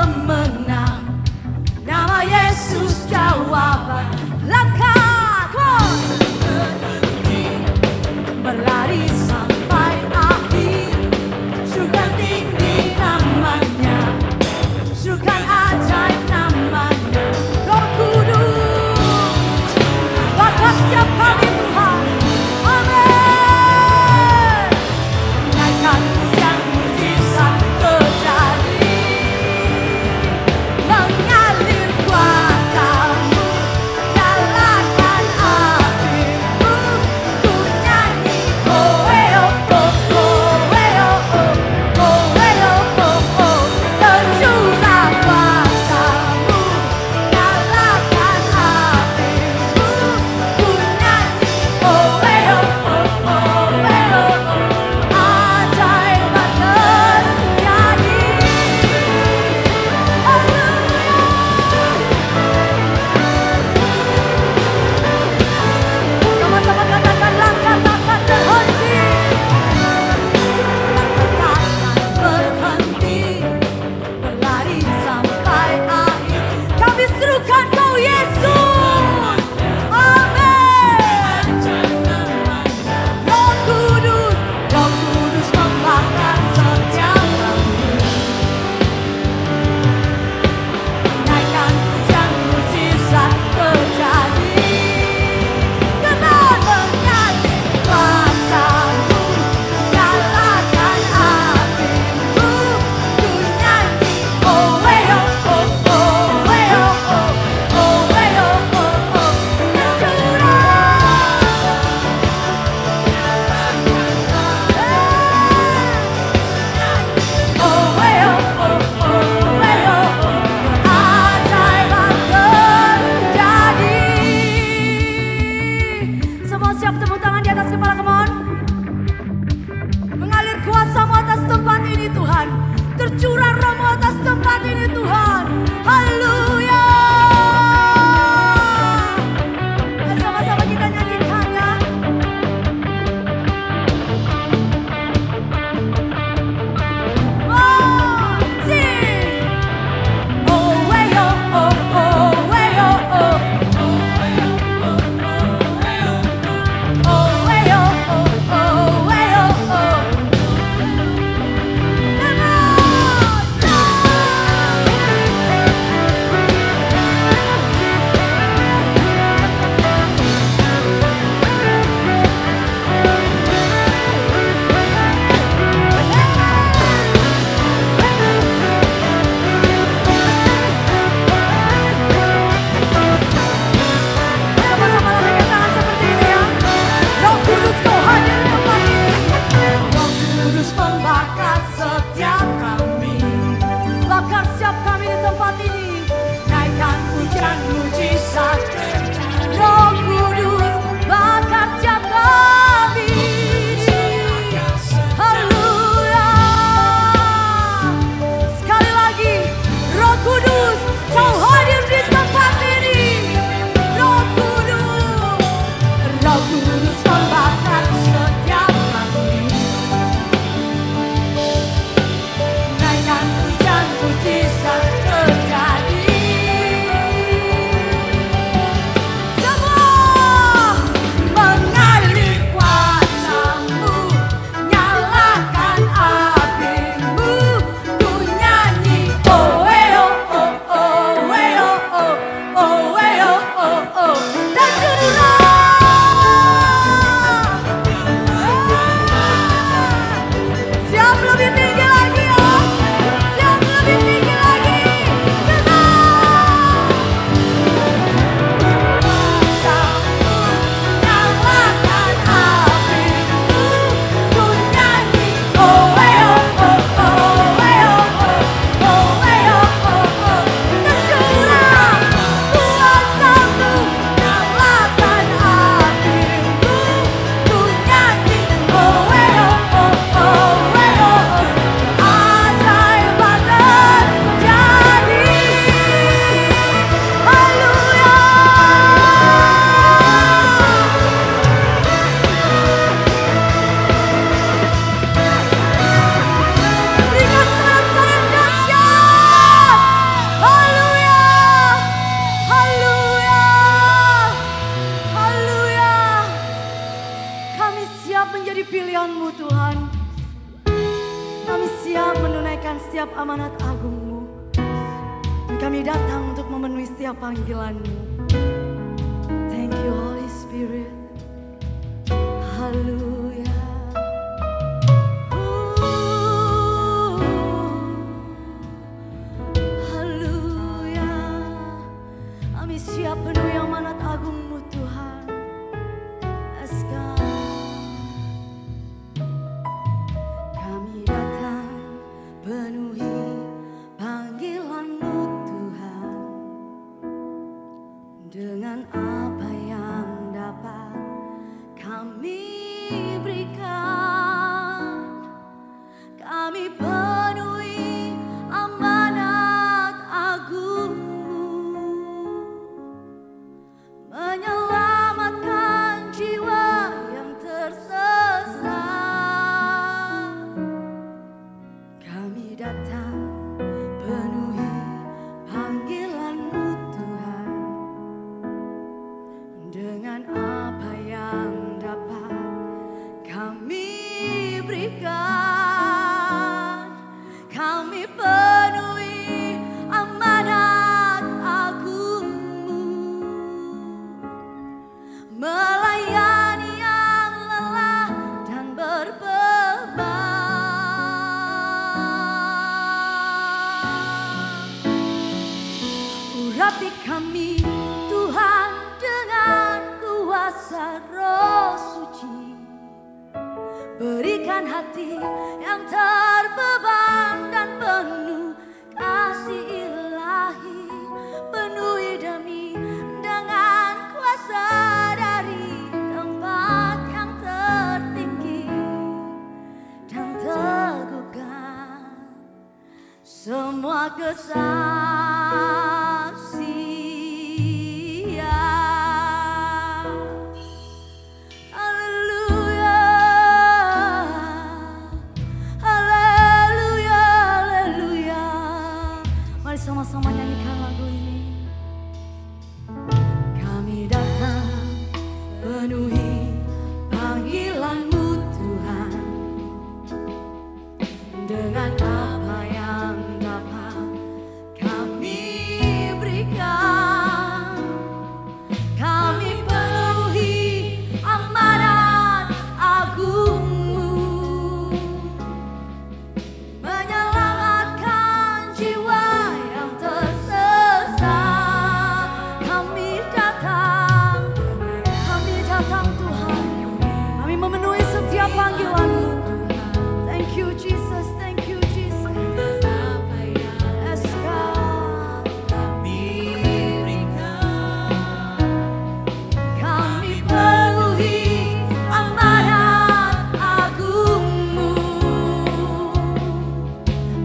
pemenang. Nama Yesus jawaban. Langkah berhenti, berlari sampai akhir. Surga tinggi namanya, surga ajaib namanya. Roh Kudus bakal setiap kali Tuhan. Amin. Naikkan pujian mujizat terjadi, mengalir kuasa-Mu Kami datang untuk memenuhi setiap panggilan-Mu. Thank you Holy Spirit. Haleluya. Haleluya. Kami siap penuhi amanat agung-Mu Tuhan. Let's go. Kami datang penuhi panggilan-Mu Tuhan, dengan apa yang dapat kami berikan. Kami penuhi amanat agung-Mu, menyelamatkan jiwa yang tersesat. Kami datang penuhi panggilan-Mu Tuhan, dengan apa yang dapat kami berikan. Kami penuhi amanat agung-Mu, melayani yang lelah dan berbeban. Urapi kami Tuhan dengan kuasa Roh Suci. Berikan hati yang terbeban dan penuh kasih ilahi. Penuhi demi dengan kuasa dari tempat yang tertinggi, dan teguhkan semua kesaksian. Haleluya, haleluya, haleluya. Mari sama-sama nyanyikan lagu ini. Kami datang penuhi panggilan-Mu Tuhan, dengan apa yang dapat kami berikan. Kami penuhi amanat agung-Mu, menyelamatkan jiwa yang tersesat. Kami datang Tuhan. Kami memenuhi setiap panggilan-Mu. Thank you Jesus, thank you Jesus. Let's go. Kami penuhi amanat agung-Mu,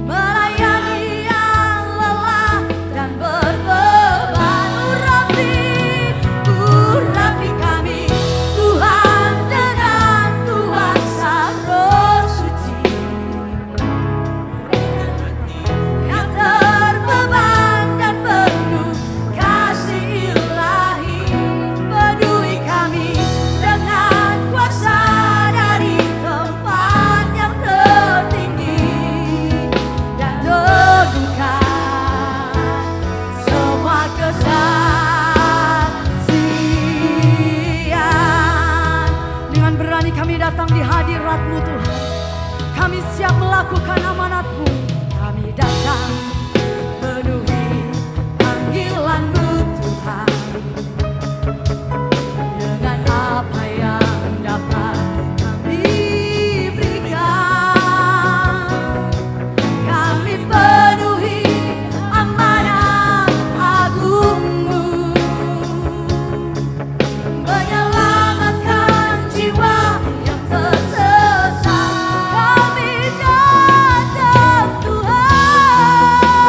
melayani yang lelah dan berbeban. Urapi kami Tuhan dengan kuasa Roh Suci. Yang terbeban dan penuh kasih ilahi. Penuhi kami dengan kuasa dari tempat yang tertinggi, dan teguhkan semua kesaksian. Dengan berani kami datang di hadirat-Mu Tuhan. Kami siap melakukan amanat-Mu. Kami datang penuhi panggilan-Mu Tuhan, dengan apa yang dapat kami berikan. Kami penuhi amanat agung-Mu, menyelamatkan jiwa yang tersesat. Kami datang Tuhan.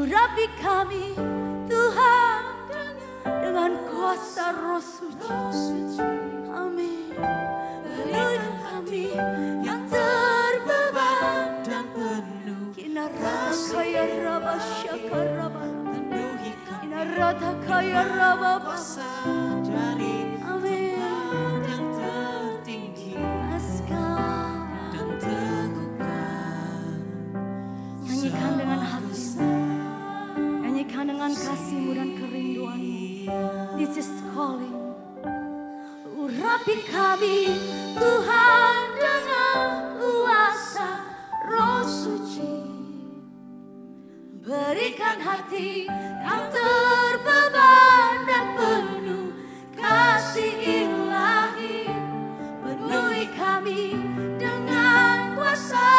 urapi kami Tuhan dengan kuasa Roh Suci. Amin. Penuhi kami yang terbeban dan penuh rasa. Penuhi kami kuasa dari tempat yang tertinggi dan teguhkan. Nyanyikan dengan hatimu, nyanyikan dengan kasihmu dan kerinduanmu. This is calling. Urapi kami Tuhan dengan kuasa Roh Suci. Berikan hati yang terbeban dan penuh kasih ilahi. Penuhi kami dengan kuasa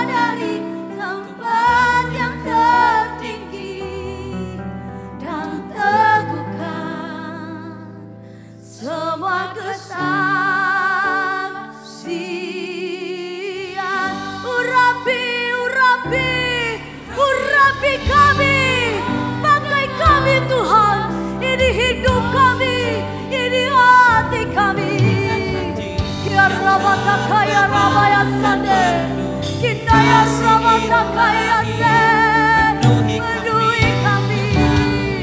dari tempat yang tertinggi dan teguhkan semua kesaksian. Urapi kami, pakai kami Tuhan. Ini hidup kami, ini hati kami. Ya Rabata kaya Rabaya Sade, kita ya Rabata kaya Se, penuhi kami.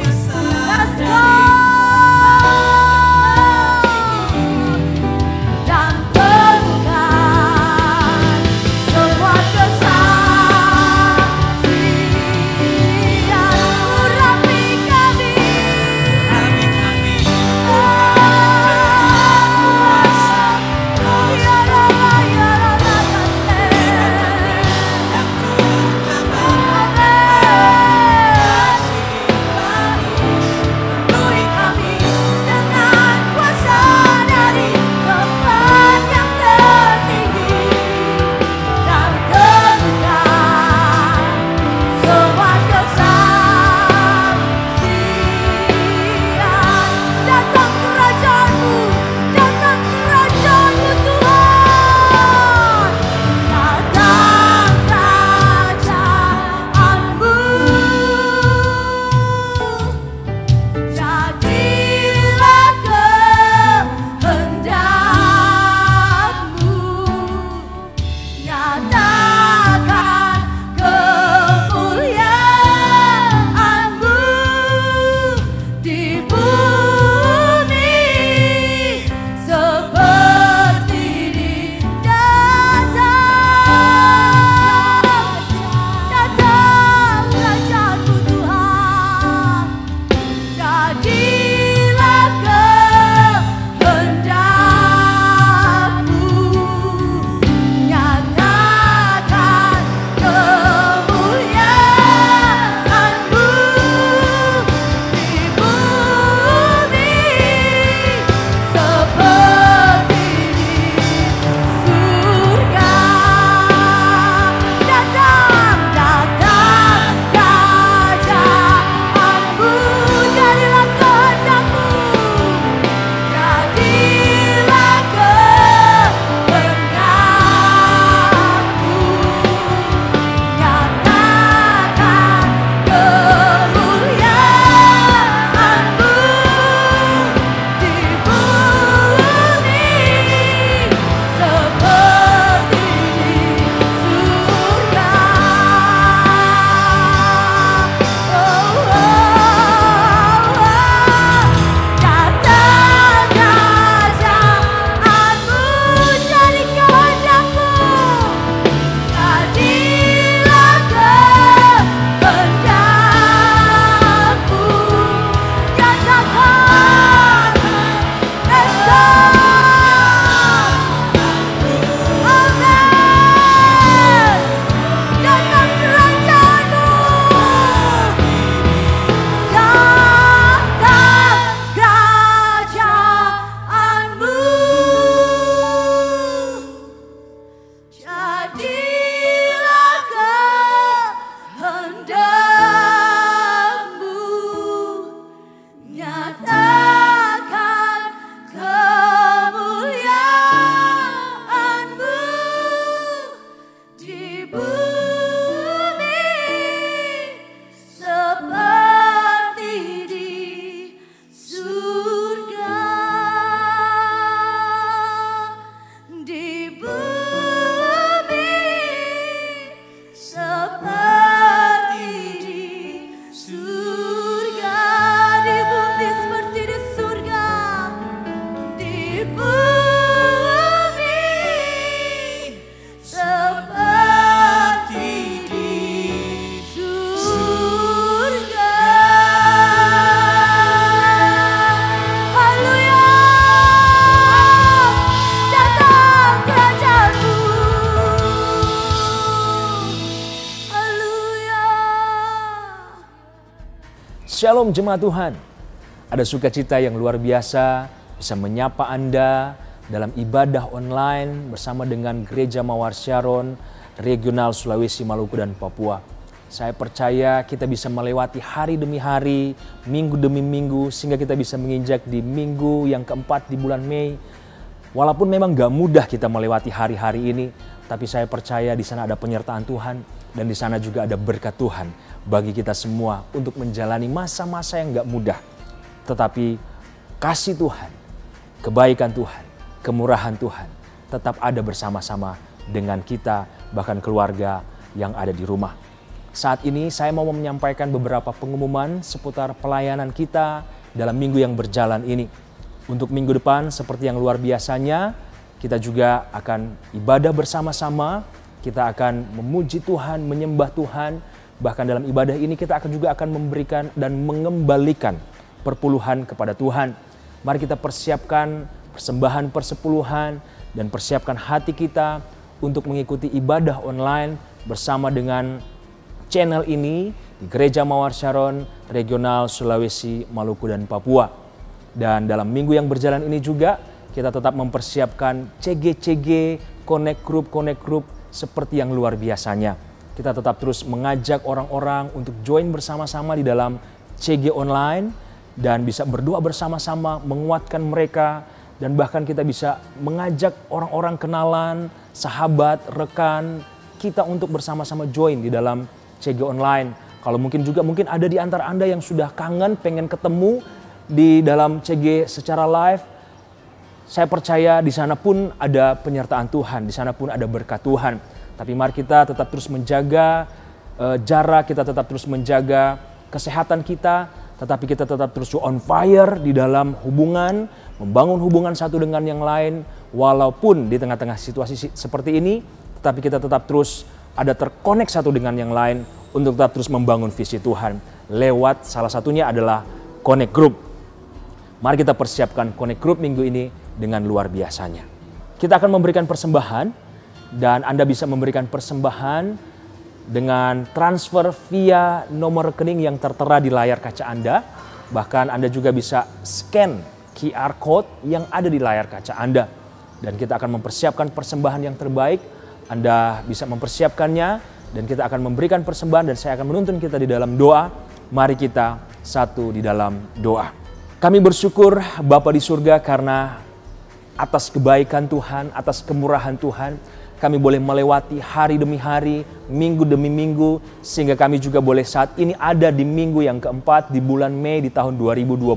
Let's go. Shalom jemaat Tuhan. Ada sukacita yang luar biasa bisa menyapa Anda dalam ibadah online bersama dengan Gereja Mawar Syaron, Regional Sulawesi, Maluku, dan Papua. Saya percaya kita bisa melewati hari demi hari, minggu demi minggu, sehingga kita bisa menginjak di minggu yang keempat di bulan Mei. Walaupun memang gak mudah kita melewati hari-hari ini, tapi saya percaya di sana ada penyertaan Tuhan dan di sana juga ada berkat Tuhan bagi kita semua untuk menjalani masa-masa yang gak mudah. Tetapi kasih Tuhan, kebaikan Tuhan, kemurahan Tuhan tetap ada bersama-sama dengan kita, bahkan keluarga yang ada di rumah. Saat ini saya mau menyampaikan beberapa pengumuman seputar pelayanan kita dalam minggu yang berjalan ini. Untuk minggu depan seperti yang luar biasanya, kita juga akan ibadah bersama-sama, kita akan memuji Tuhan, menyembah Tuhan. Bahkan dalam ibadah ini kita juga akan memberikan dan mengembalikan perpuluhan kepada Tuhan. Mari kita persiapkan persembahan persepuluhan dan persiapkan hati kita untuk mengikuti ibadah online bersama dengan channel ini di Gereja Mawar Syaron, Regional Sulawesi, Maluku, dan Papua. Dan dalam minggu yang berjalan ini juga kita tetap mempersiapkan CG, connect group seperti yang luar biasanya. Kita tetap terus mengajak orang-orang untuk join bersama-sama di dalam CG online dan bisa berdoa bersama-sama, menguatkan mereka, dan bahkan kita bisa mengajak orang-orang kenalan, sahabat, rekan kita untuk bersama-sama join di dalam CG online. Kalau mungkin ada di antara Anda yang sudah kangen, pengen ketemu di dalam CG secara live. Saya percaya di sana pun ada penyertaan Tuhan, di sana pun ada berkat Tuhan. Tapi mari kita tetap terus menjaga jarak, kita tetap terus menjaga kesehatan kita, tetapi kita tetap terus on fire di dalam hubungan, membangun hubungan satu dengan yang lain. Walaupun di tengah-tengah situasi seperti ini, tetapi kita tetap terus ada terkonek satu dengan yang lain untuk tetap terus membangun visi Tuhan. Lewat salah satunya adalah Connect Group. Mari kita persiapkan Connect Group minggu ini dengan luar biasanya. Kita akan memberikan persembahan dan Anda bisa memberikan persembahan dengan transfer via nomor rekening yang tertera di layar kaca Anda. Bahkan Anda juga bisa scan QR Code yang ada di layar kaca Anda. Dan kita akan mempersiapkan persembahan yang terbaik. Anda bisa mempersiapkannya dan kita akan memberikan persembahan dan saya akan menuntun kita di dalam doa. Mari kita satu di dalam doa. Kami bersyukur Bapa di surga karena atas kebaikan Tuhan, atas kemurahan Tuhan, kami boleh melewati hari demi hari, minggu demi minggu, sehingga kami juga boleh saat ini ada di minggu yang keempat di bulan Mei di tahun 2020.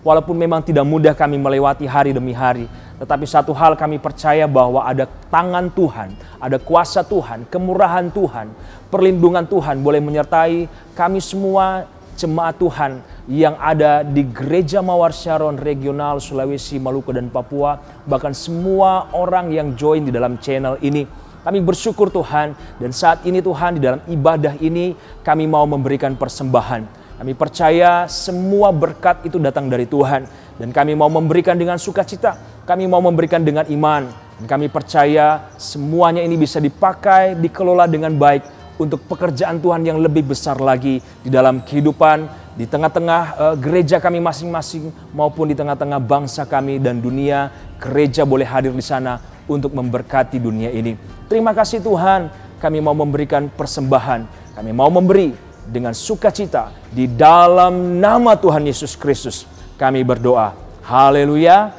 Walaupun memang tidak mudah kami melewati hari demi hari, tetapi satu hal kami percaya bahwa ada tangan Tuhan, ada kuasa Tuhan, kemurahan Tuhan, perlindungan Tuhan boleh menyertai kami semua jemaat Tuhan yang ada di Gereja Mawar Syaron Regional Sulawesi, Maluku, dan Papua, bahkan semua orang yang join di dalam channel ini. Kami bersyukur Tuhan, dan saat ini Tuhan di dalam ibadah ini kami mau memberikan persembahan. Kami percaya semua berkat itu datang dari Tuhan dan kami mau memberikan dengan sukacita, kami mau memberikan dengan iman. Dan kami percaya semuanya ini bisa dipakai, dikelola dengan baik untuk pekerjaan Tuhan yang lebih besar lagi di dalam kehidupan di tengah-tengah gereja kami masing-masing maupun di tengah-tengah bangsa kami dan dunia. Gereja boleh hadir di sana untuk memberkati dunia ini. Terima kasih Tuhan, kami mau memberikan persembahan, kami mau memberi dengan sukacita di dalam nama Tuhan Yesus Kristus. Kami berdoa. Haleluya.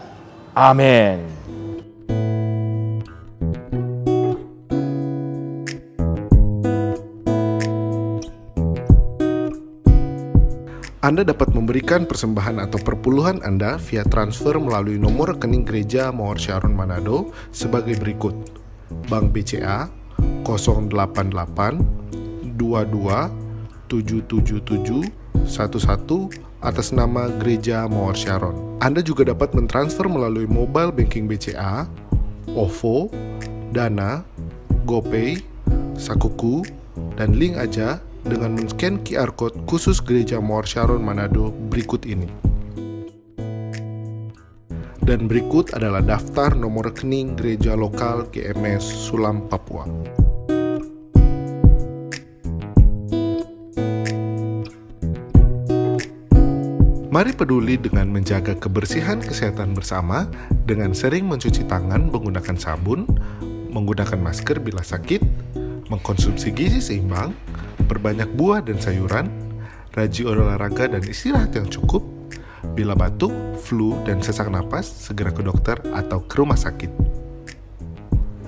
Amin. Anda dapat memberikan persembahan atau perpuluhan Anda via transfer melalui nomor rekening Gereja Mawar Syaron Manado sebagai berikut. Bank BCA 088 22 777 11 atas nama Gereja Mawar Syaron. Anda juga dapat mentransfer melalui mobile banking BCA, OVO, Dana, GoPay, Sakuku, dan Link Aja dengan men-scan QR Code khusus Gereja Mawar Syaron Manado berikut ini. Dan berikut adalah daftar nomor rekening gereja lokal GMS Sulam, Papua. Mari peduli dengan menjaga kebersihan kesehatan bersama dengan sering mencuci tangan menggunakan sabun, menggunakan masker bila sakit, mengkonsumsi gizi seimbang, perbanyak buah dan sayuran, rajin olahraga dan istirahat yang cukup. Bila batuk, flu, dan sesak napas, segera ke dokter atau ke rumah sakit.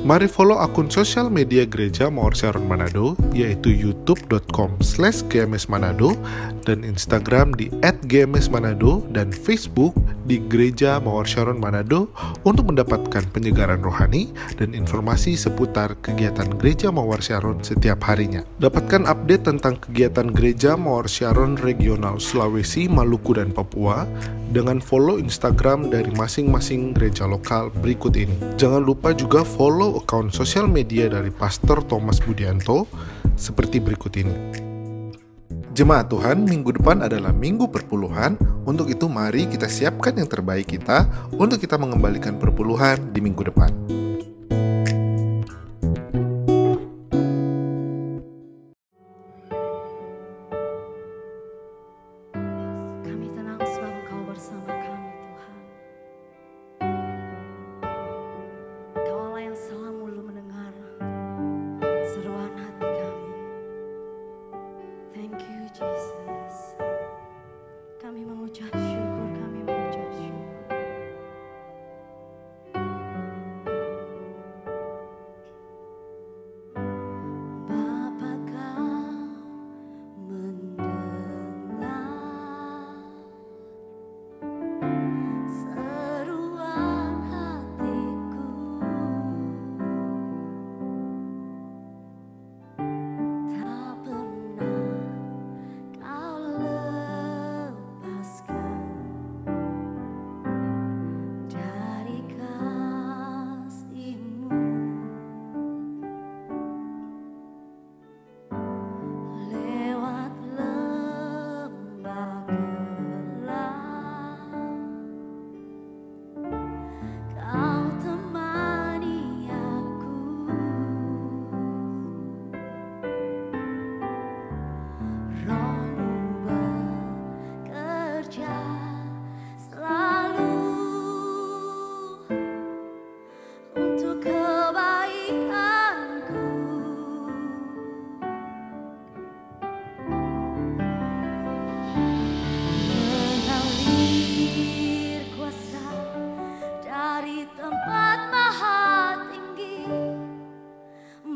Mari follow akun sosial media Gereja Mawar Syaron Manado, yaitu youtube.com/gmsmanado dan Instagram di @gmsmanado dan Facebook di Gereja Mawar Syaron Manado untuk mendapatkan penyegaran rohani dan informasi seputar kegiatan Gereja Mawar Syaron setiap harinya. Dapatkan update tentang kegiatan Gereja Mawar Syaron Regional Sulawesi, Maluku, dan Papua dengan follow Instagram dari masing-masing gereja lokal berikut ini. Jangan lupa juga follow akun sosial media dari Pastor Thomas Budianto seperti berikut ini. Jemaat Tuhan, minggu depan adalah minggu perpuluhan. Untuk itu mari kita siapkan yang terbaik kita untuk kita mengembalikan perpuluhan di minggu depan. Kami tenang sebab Engkau bersama kami, Tuhan. Engkau Allah yang selalu mendengar seruan hati kami. Thank you, Jesus. Kami mengucap syukur, kami mengucap syukur. Bapa, Kau mendengar seruan hatiku. Tak pernah Kau lepaskan dari kasih-Mu. Lewat lembah gelap, Kau temani aku. Roh-Mu bekerja selalu untuk kebaikanku. Mengalir kuasa dari tempat maha tinggi,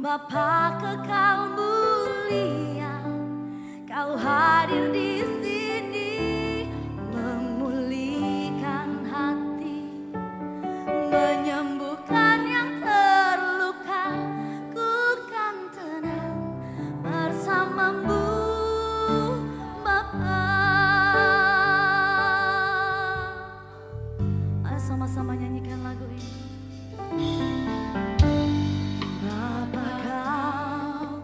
Bapa kekal mulia, Kau hadir di sini, memulihkan hati, menyembuhkan yang terluka. Ku kan tenang bersama-Mu, Bapa. Mari sama-sama nyanyikan lagu ini. Bapa, Kau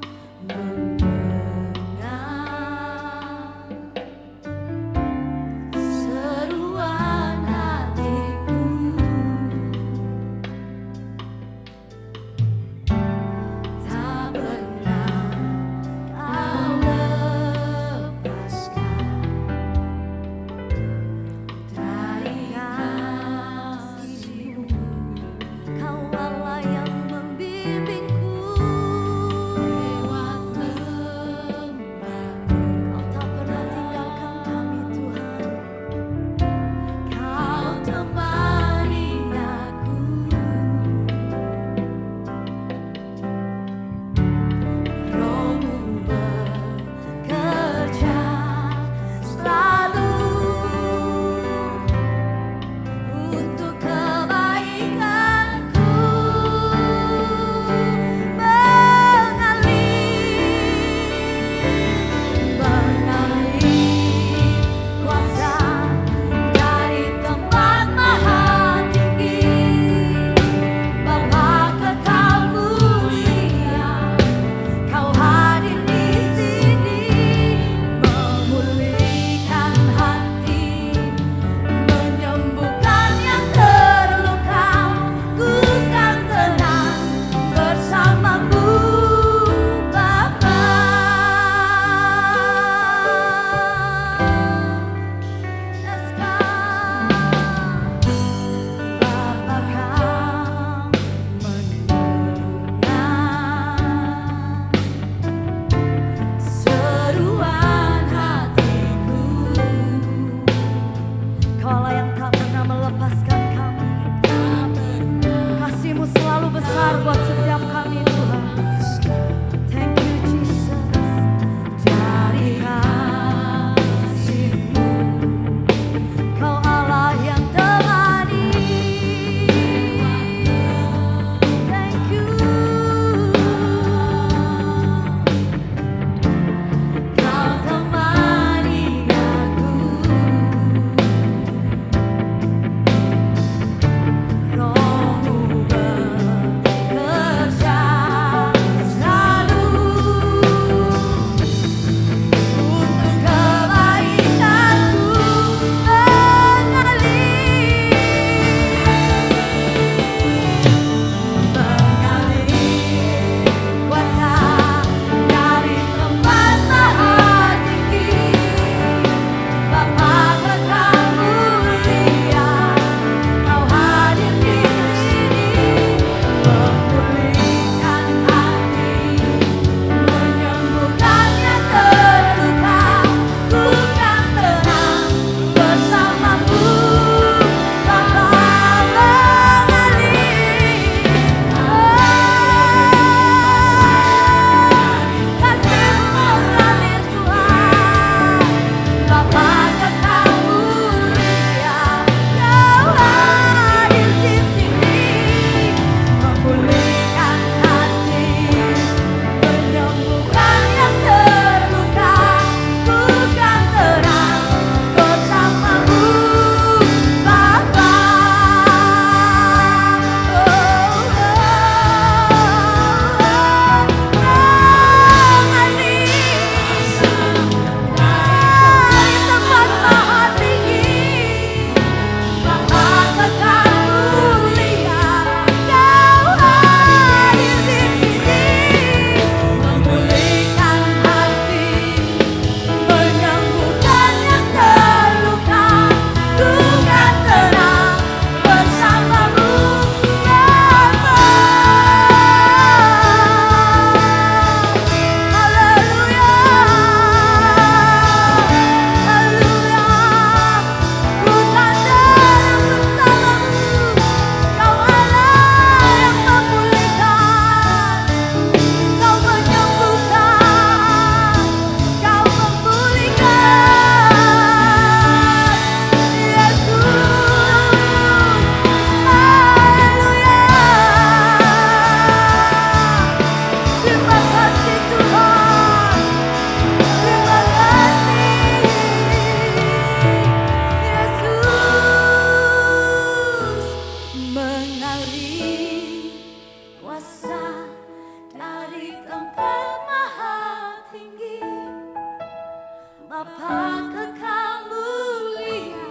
kekal mulia,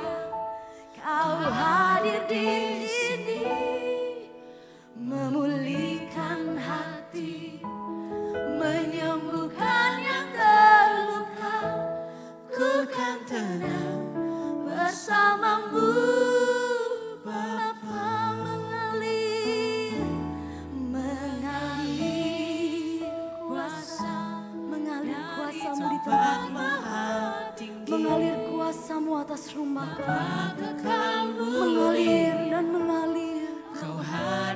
Kau hadir di sini, memulihkan hati, menyembuhkan yang terluka. Ku kan tenang bersamamu, Bapa. Mengalir kuasamu di tempat ini, mengalir kuasamu atas rumah kami, mengalir dan mengalir,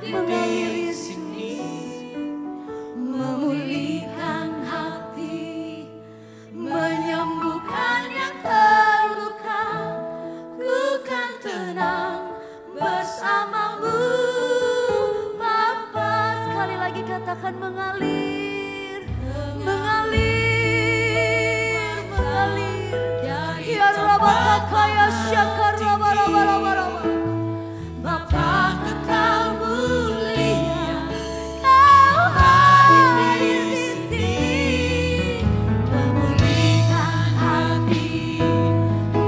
mengalir di sini, memulihkan hati, menyembuhkan yang terluka. Ku kan tenang bersamamu, Bapa. Sekali lagi katakan mengalir, mengalir, mengalir. Ya Rabakakaya Syakar Rabarabarabara. Bapa kekal mulia, Kau hadir di sini, memulihkan hati,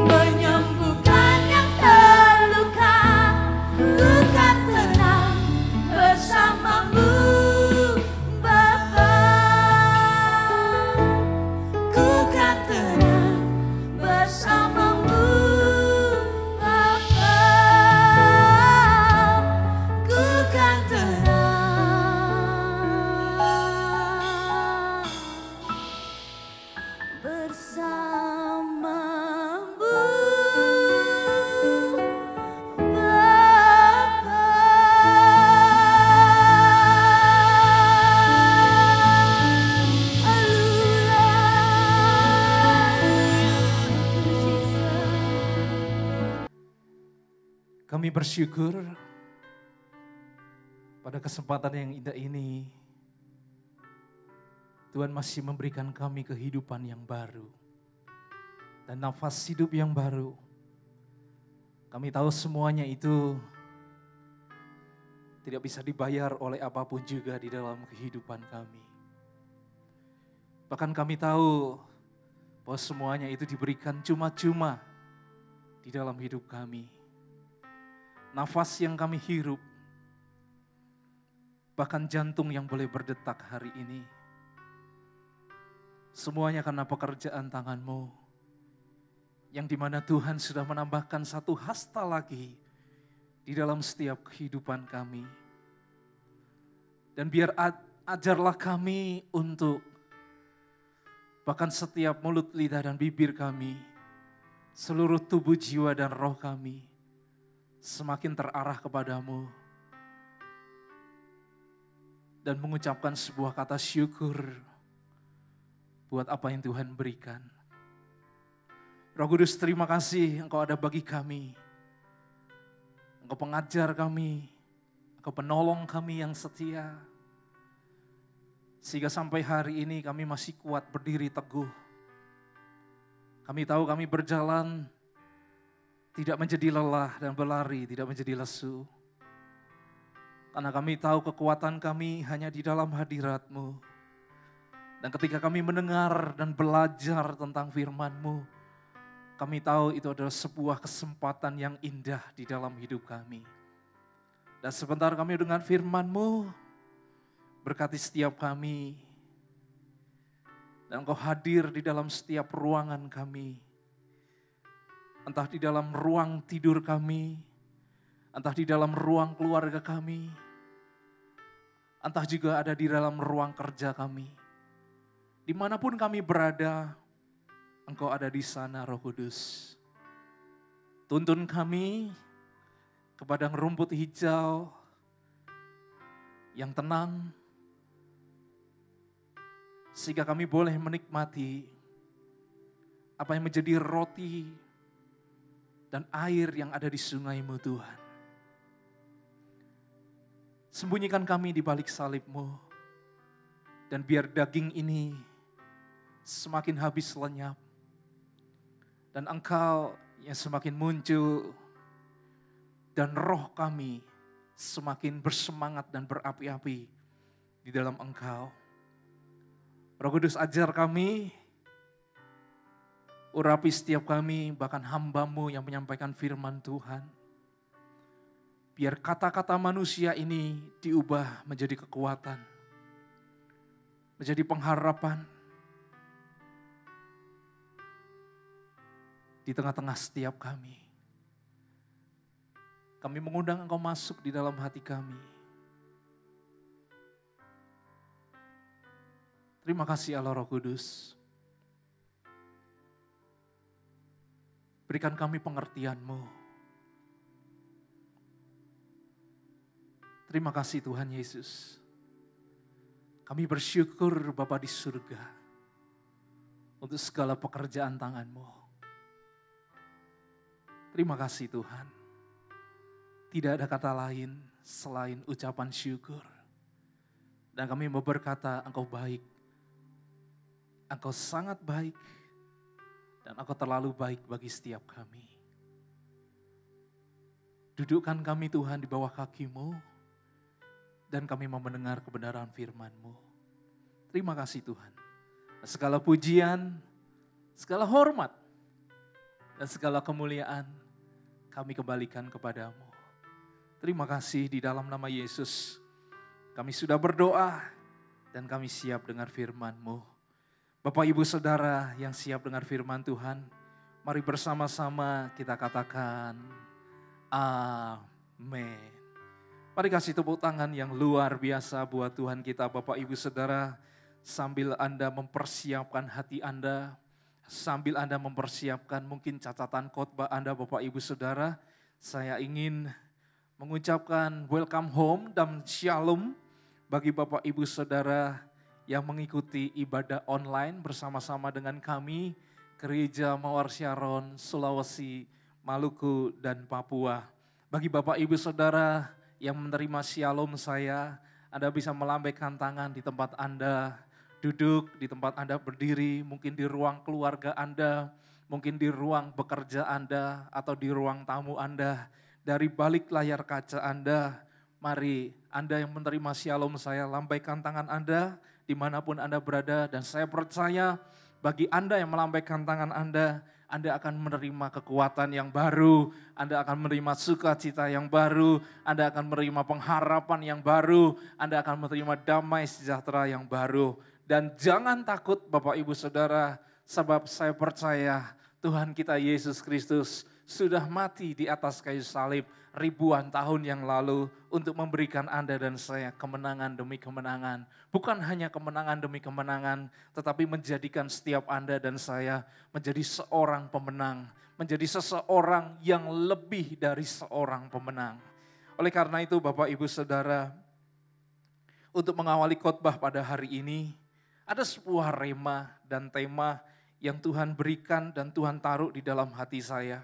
menyembuhkan yang terluka. Ku kan tenang bersamamu, Bapa. Ku kan tenang bersamamu, Bapa. Ku kan tenang bersamamu, Bapa. Kami bersyukur pada kesempatan yang indah ini, Tuhan masih memberikan kami kehidupan yang baru dan nafas hidup yang baru. Kami tahu semuanya itu tidak bisa dibayar oleh apapun juga di dalam kehidupan kami. Bahkan kami tahu bahwa semuanya itu diberikan cuma-cuma di dalam hidup kami. Nafas yang kami hirup, bahkan jantung yang boleh berdetak hari ini, semuanya karena pekerjaan tangan-Mu, yang dimana Tuhan sudah menambahkan satu hasta lagi di dalam setiap kehidupan kami. Dan biar ajarlah kami untuk, bahkan setiap mulut, lidah, dan bibir kami, seluruh tubuh, jiwa, dan roh kami, semakin terarah kepadamu dan mengucapkan sebuah kata syukur buat apa yang Tuhan berikan. Roh Kudus, terima kasih Engkau ada bagi kami. Engkau pengajar kami, Engkau penolong kami yang setia. Sehingga sampai hari ini kami masih kuat berdiri teguh. Kami tahu kami berjalan tidak menjadi lelah dan berlari tidak menjadi lesu. Karena kami tahu kekuatan kami hanya di dalam hadirat-Mu. Dan ketika kami mendengar dan belajar tentang firman-Mu, kami tahu itu adalah sebuah kesempatan yang indah di dalam hidup kami. Dan sebentar kami dengan firman-Mu, berkati setiap kami. Dan Engkau hadir di dalam setiap ruangan kami. Entah di dalam ruang tidur kami, entah di dalam ruang keluarga kami, entah juga ada di dalam ruang kerja kami. Dimanapun kami berada, Engkau ada di sana, Roh Kudus. Tuntun kami ke padang rumput hijau yang tenang, sehingga kami boleh menikmati apa yang menjadi roti dan air yang ada di sungai-Mu, Tuhan. Sembunyikan kami di balik salib-Mu, dan biar daging ini semakin habis lenyap, dan Engkau yang semakin muncul, dan roh kami semakin bersemangat dan berapi-api di dalam Engkau. Roh Kudus, ajar kami Urapi setiap kami, bahkan hamba-Mu yang menyampaikan firman Tuhan. Biar kata-kata manusia ini diubah menjadi kekuatan, menjadi pengharapan di tengah-tengah setiap kami. Kami mengundang Engkau masuk di dalam hati kami. Terima kasih Allah Roh Kudus. Berikan kami pengertian-Mu. Terima kasih Tuhan Yesus. Kami bersyukur Bapa di surga untuk segala pekerjaan tangan-Mu. Terima kasih Tuhan. Tidak ada kata lain selain ucapan syukur. Dan kami mau berkata, Engkau baik. Engkau sangat baik. Dan Engkau terlalu baik bagi setiap kami. Dudukkan kami Tuhan di bawah kaki-Mu. Dan kami mau mendengar kebenaran firman-Mu. Terima kasih Tuhan. Segala pujian, segala hormat, dan segala kemuliaan kami kembalikan kepadamu. Terima kasih di dalam nama Yesus. Kami sudah berdoa dan kami siap dengar firman-Mu. Bapak Ibu Saudara yang siap dengar firman Tuhan, mari bersama-sama kita katakan amin. Mari kasih tepuk tangan yang luar biasa buat Tuhan kita Bapak Ibu Saudara. Sambil Anda mempersiapkan hati Anda, sambil Anda mempersiapkan mungkin catatan khotbah Anda Bapak Ibu Saudara, saya ingin mengucapkan welcome home dan shalom bagi Bapak Ibu Saudara yang mengikuti ibadah online bersama-sama dengan kami, Gereja Mawar Syaron, Sulawesi, Maluku, dan Papua. Bagi Bapak Ibu Saudara yang menerima shalom saya, Anda bisa melambaikan tangan di tempat Anda, duduk di tempat Anda berdiri, mungkin di ruang keluarga Anda, mungkin di ruang bekerja Anda, atau di ruang tamu Anda, dari balik layar kaca Anda. Mari Anda yang menerima shalom saya, lambaikan tangan Anda dimanapun Anda berada, dan saya percaya bagi Anda yang melambaikan tangan Anda akan menerima kekuatan yang baru, Anda akan menerima sukacita yang baru, Anda akan menerima pengharapan yang baru, Anda akan menerima damai sejahtera yang baru. Dan jangan takut Bapak Ibu Saudara, sebab saya percaya Tuhan kita Yesus Kristus sudah mati di atas kayu salib ribuan tahun yang lalu untuk memberikan Anda dan saya kemenangan demi kemenangan. Bukan hanya kemenangan demi kemenangan, tetapi menjadikan setiap Anda dan saya menjadi seorang pemenang, menjadi seseorang yang lebih dari seorang pemenang. Oleh karena itu Bapak Ibu Saudara, untuk mengawali khotbah pada hari ini, ada sebuah rema dan tema yang Tuhan berikan dan Tuhan taruh di dalam hati saya.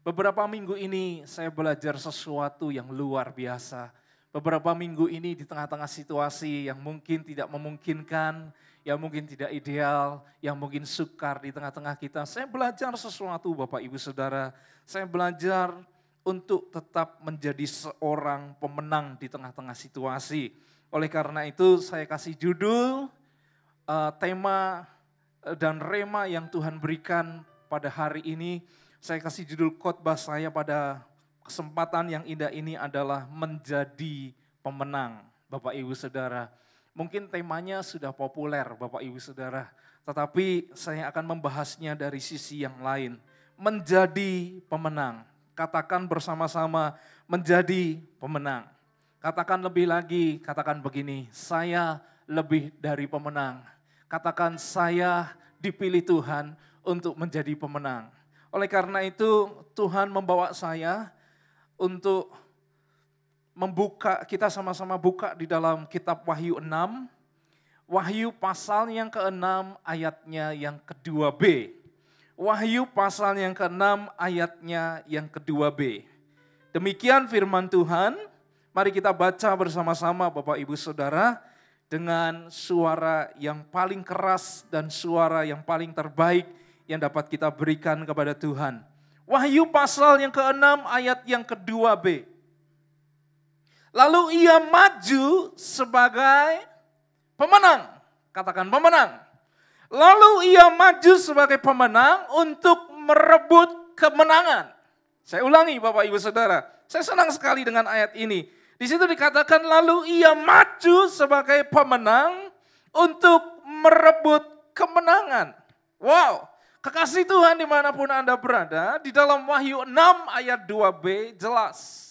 Beberapa minggu ini saya belajar sesuatu yang luar biasa. Beberapa minggu ini di tengah-tengah situasi yang mungkin tidak memungkinkan, yang mungkin tidak ideal, yang mungkin sukar di tengah-tengah kita. Saya belajar sesuatu Bapak Ibu Saudara. Saya belajar untuk tetap menjadi seorang pemenang di tengah-tengah situasi. Oleh karena itu saya kasih judul, tema dan rema yang Tuhan berikan pada hari ini. Saya kasih judul khotbah saya pada kesempatan yang indah ini adalah menjadi pemenang, Bapak Ibu Saudara. Mungkin temanya sudah populer Bapak Ibu Saudara, tetapi saya akan membahasnya dari sisi yang lain. Menjadi pemenang, katakan bersama-sama menjadi pemenang. Katakan lebih lagi, katakan begini, saya lebih dari pemenang. Katakan saya dipilih Tuhan untuk menjadi pemenang. Oleh karena itu Tuhan membawa saya untuk membuka, kita sama-sama buka di dalam kitab Wahyu 6. Wahyu pasal yang ke-6 ayatnya yang ke-2b. Wahyu pasal yang ke-6 ayatnya yang ke-2b. Demikian firman Tuhan, mari kita baca bersama-sama Bapak Ibu Saudara dengan suara yang paling keras dan suara yang paling terbaik yang dapat kita berikan kepada Tuhan. Wahyu pasal yang ke-6 ayat yang ke-2b. Lalu ia maju sebagai pemenang. Katakan pemenang. Lalu ia maju sebagai pemenang untuk merebut kemenangan. Saya ulangi Bapak Ibu Saudara, saya senang sekali dengan ayat ini. Di situ dikatakan lalu ia maju sebagai pemenang untuk merebut kemenangan. Wow, kekasih Tuhan dimanapun Anda berada, di dalam Wahyu 6 ayat 2b jelas.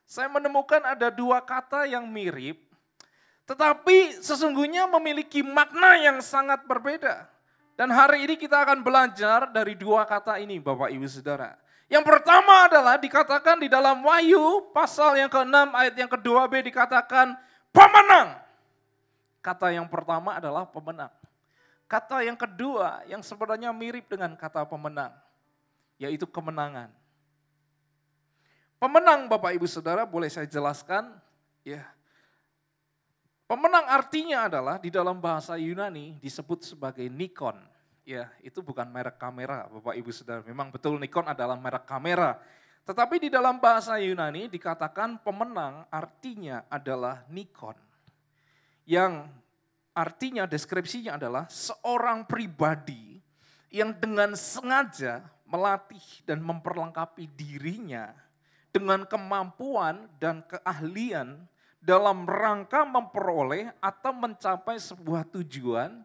Saya menemukan ada dua kata yang mirip, tetapi sesungguhnya memiliki makna yang sangat berbeda. Dan hari ini kita akan belajar dari dua kata ini Bapak Ibu Saudara. Yang pertama adalah dikatakan di dalam Wahyu pasal yang ke-6 ayat yang ke-2b dikatakan pemenang. Kata yang pertama adalah pemenang. Kata yang kedua yang sebenarnya mirip dengan kata pemenang, yaitu kemenangan. Pemenang Bapak Ibu Saudara boleh saya jelaskan? Ya. Pemenang artinya adalah di dalam bahasa Yunani disebut sebagai Nikon. Ya, itu bukan merek kamera Bapak Ibu Saudara. Memang betul Nikon adalah merek kamera. Tetapi di dalam bahasa Yunani dikatakan pemenang artinya adalah Nikon. Yang artinya deskripsinya adalah seorang pribadi yang dengan sengaja melatih dan memperlengkapi dirinya dengan kemampuan dan keahlian dalam rangka memperoleh atau mencapai sebuah tujuan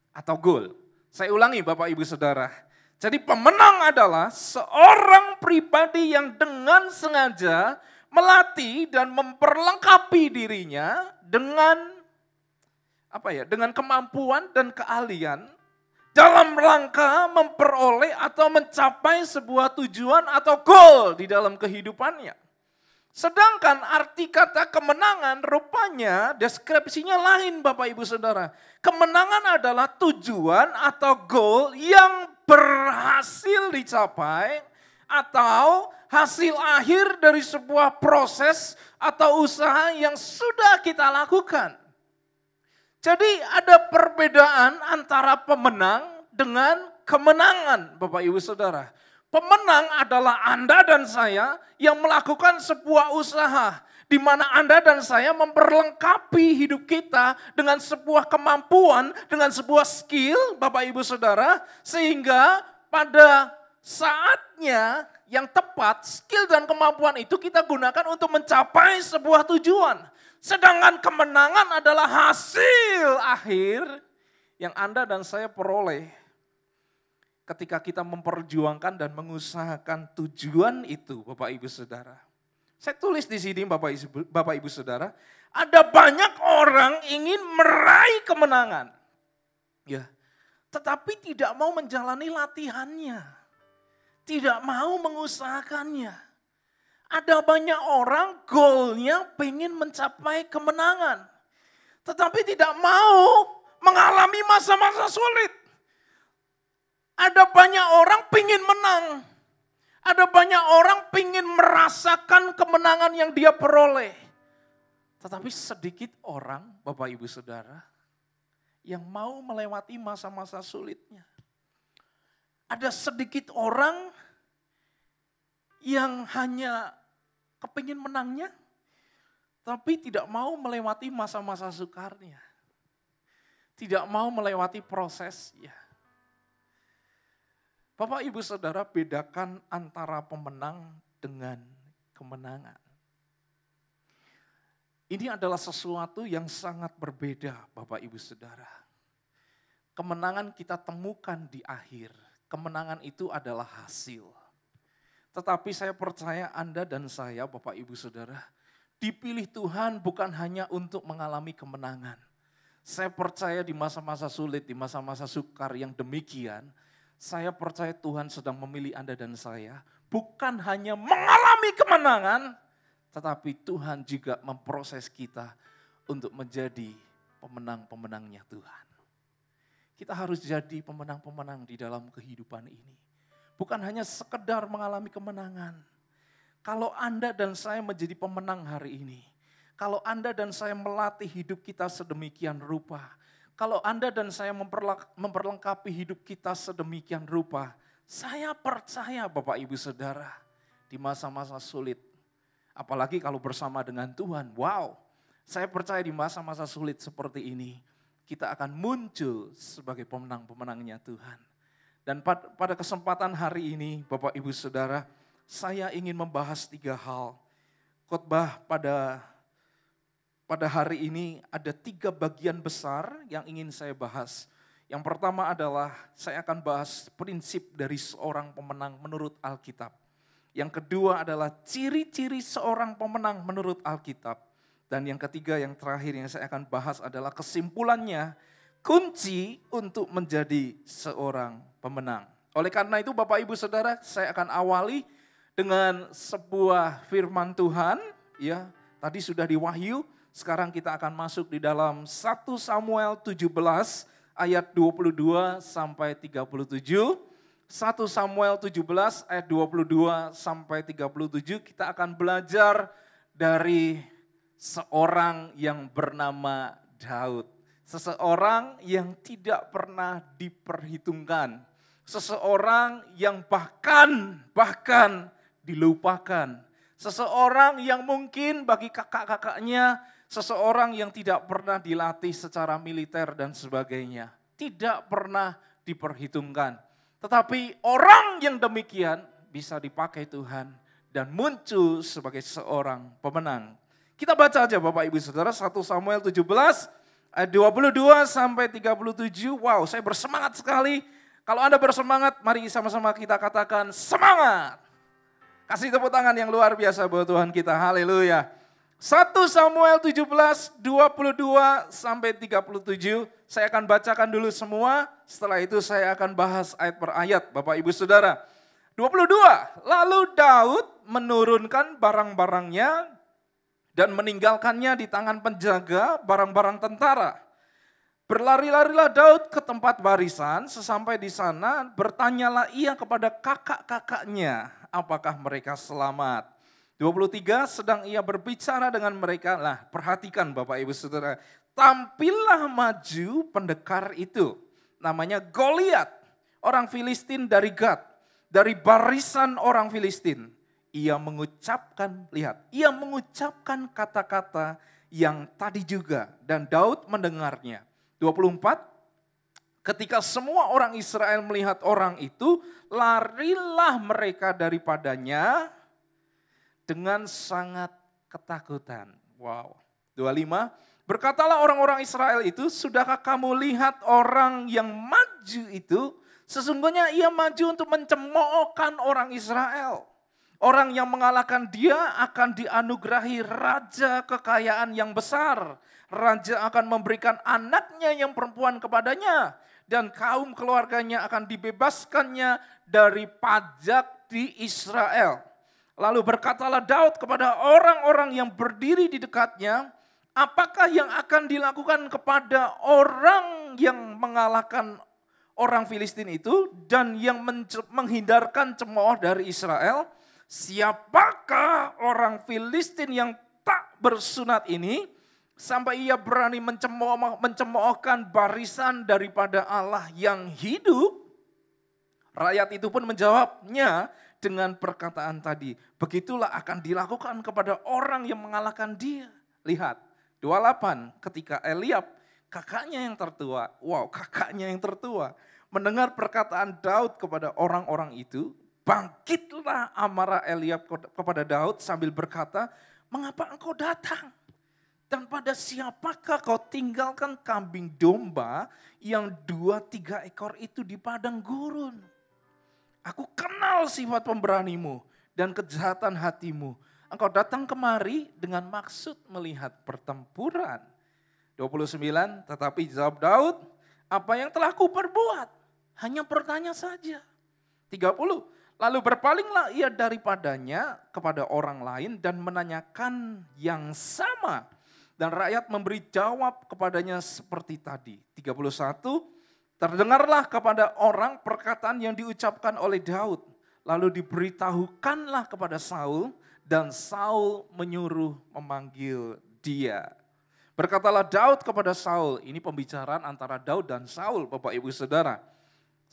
atau goal. Saya ulangi Bapak Ibu Saudara. Jadi pemenang adalah seorang pribadi yang dengan sengaja melatih dan memperlengkapi dirinya dengan dengan kemampuan dan keahlian dalam rangka memperoleh atau mencapai sebuah tujuan atau goal di dalam kehidupannya. Sedangkan arti kata kemenangan rupanya deskripsinya lain Bapak Ibu Saudara. Kemenangan adalah tujuan atau goal yang berhasil dicapai atau hasil akhir dari sebuah proses atau usaha yang sudah kita lakukan. Jadi ada perbedaan antara pemenang dengan kemenangan Bapak Ibu Saudara. Pemenang adalah Anda dan saya yang melakukan sebuah usaha di mana Anda dan saya memperlengkapi hidup kita dengan sebuah kemampuan, dengan sebuah skill, Bapak Ibu Saudara, sehingga pada saatnya yang tepat, skill dan kemampuan itu kita gunakan untuk mencapai sebuah tujuan. Sedangkan kemenangan adalah hasil akhir yang Anda dan saya peroleh ketika kita memperjuangkan dan mengusahakan tujuan itu, Bapak Ibu Saudara. Saya tulis di sini Bapak Ibu Saudara, ada banyak orang ingin meraih kemenangan. Ya, tetapi tidak mau menjalani latihannya. Tidak mau mengusahakannya. Ada banyak orang goalnya pengen mencapai kemenangan. Tetapi tidak mau mengalami masa-masa sulit. Ada banyak orang pengen menang. Ada banyak orang pengen merasakan kemenangan yang dia peroleh. Tetapi sedikit orang, Bapak Ibu Saudara, yang mau melewati masa-masa sulitnya. Ada sedikit orang yang hanya kepingin menangnya, tapi tidak mau melewati masa-masa sukarnya. Tidak mau melewati prosesnya. Bapak Ibu Saudara, bedakan antara pemenang dengan kemenangan. Ini adalah sesuatu yang sangat berbeda Bapak Ibu Saudara. Kemenangan kita temukan di akhir. Kemenangan itu adalah hasil. Tetapi saya percaya Anda dan saya Bapak Ibu Saudara, dipilih Tuhan bukan hanya untuk mengalami kemenangan. Saya percaya di masa-masa sulit, di masa-masa sukar yang demikian, saya percaya Tuhan sedang memilih Anda dan saya bukan hanya mengalami kemenangan, tetapi Tuhan juga memproses kita untuk menjadi pemenang-pemenangnya Tuhan. Kita harus jadi pemenang-pemenang di dalam kehidupan ini. Bukan hanya sekedar mengalami kemenangan. Kalau Anda dan saya menjadi pemenang hari ini, kalau Anda dan saya melatih hidup kita sedemikian rupa, kalau Anda dan saya memperlengkapi hidup kita sedemikian rupa, saya percaya Bapak Ibu Saudara, di masa-masa sulit, apalagi kalau bersama dengan Tuhan, wow, saya percaya di masa-masa sulit seperti ini, kita akan muncul sebagai pemenang-pemenangnya Tuhan. Dan pada kesempatan hari ini, Bapak Ibu Saudara, saya ingin membahas 3 hal. Khotbah pada hari ini ada 3 bagian besar yang ingin saya bahas. Yang pertama adalah saya akan bahas prinsip dari seorang pemenang menurut Alkitab. Yang kedua adalah ciri-ciri seorang pemenang menurut Alkitab. Dan yang ketiga, yang terakhir yang saya akan bahas adalah kesimpulannya, kunci untuk menjadi seorang pemenang. Oleh karena itu Bapak Ibu Saudara, saya akan awali dengan sebuah firman Tuhan. Ya, tadi sudah di Wahyu, sekarang kita akan masuk di dalam 1 Samuel 17 ayat 22 sampai 37. 1 Samuel 17 ayat 22 sampai 37 kita akan belajar dari seorang yang bernama Daud. Seseorang yang tidak pernah diperhitungkan. Seseorang yang bahkan dilupakan. Seseorang yang mungkin bagi kakak-kakaknya, seseorang yang tidak pernah dilatih secara militer dan sebagainya. Tidak pernah diperhitungkan. Tetapi orang yang demikian bisa dipakai Tuhan dan muncul sebagai seorang pemenang. Kita baca aja Bapak Ibu Saudara 1 Samuel 17 ayat 22 sampai 37. Wow, saya bersemangat sekali. Kalau Anda bersemangat, mari sama-sama kita katakan semangat. Kasih tepuk tangan yang luar biasa buat Tuhan kita. Haleluya. 1 Samuel 17, 22 sampai 37. Saya akan bacakan dulu semua. Setelah itu saya akan bahas ayat per ayat Bapak Ibu Saudara. 22. Lalu Daud menurunkan barang-barangnya dan meninggalkannya di tangan penjaga barang-barang tentara. Berlari-larilah Daud ke tempat barisan. Sesampai di sana bertanyalah ia kepada kakak-kakaknya apakah mereka selamat. 23, sedang ia berbicara dengan mereka, lah perhatikan Bapak Ibu Saudara, tampillah maju pendekar itu, namanya Goliat, orang Filistin dari Gad, dari barisan orang Filistin. Ia mengucapkan, lihat, ia mengucapkan kata-kata yang tadi juga, dan Daud mendengarnya. 24, ketika semua orang Israel melihat orang itu, larilah mereka daripadanya, dengan sangat ketakutan. Wow. 25. Berkatalah orang-orang Israel itu, sudahkah kamu lihat orang yang maju itu? Sesungguhnya ia maju untuk mencemoohkan orang Israel. Orang yang mengalahkan dia akan dianugerahi raja kekayaan yang besar. Raja akan memberikan anaknya yang perempuan kepadanya. Dan kaum keluarganya akan dibebaskannya dari pajak di Israel. Lalu berkatalah Daud kepada orang-orang yang berdiri di dekatnya, apakah yang akan dilakukan kepada orang yang mengalahkan orang Filistin itu dan yang menghindarkan cemooh dari Israel? Siapakah orang Filistin yang tak bersunat ini sampai ia berani mencemoohkan barisan daripada Allah yang hidup? Rakyat itu pun menjawabnya dengan perkataan tadi, begitulah akan dilakukan kepada orang yang mengalahkan dia. Lihat, 28, ketika Eliab, kakaknya yang tertua, mendengar perkataan Daud kepada orang-orang itu, bangkitlah amarah Eliab kepada Daud sambil berkata, mengapa engkau datang? Dan pada siapakah kau tinggalkan kambing domba yang 2-3 ekor itu di padang gurun? Aku kenal sifat pemberanimu dan kejahatan hatimu. Engkau datang kemari dengan maksud melihat pertempuran. 29, tetapi jawab Daud, apa yang telah kuperbuat? Hanya bertanya saja. 30, lalu berpalinglah ia daripadanya kepada orang lain dan menanyakan yang sama. Dan rakyat memberi jawab kepadanya seperti tadi. 31, terdengarlah kepada orang perkataan yang diucapkan oleh Daud. Lalu diberitahukanlah kepada Saul dan Saul menyuruh memanggil dia. Berkatalah Daud kepada Saul, ini pembicaraan antara Daud dan Saul Bapak Ibu Saudara.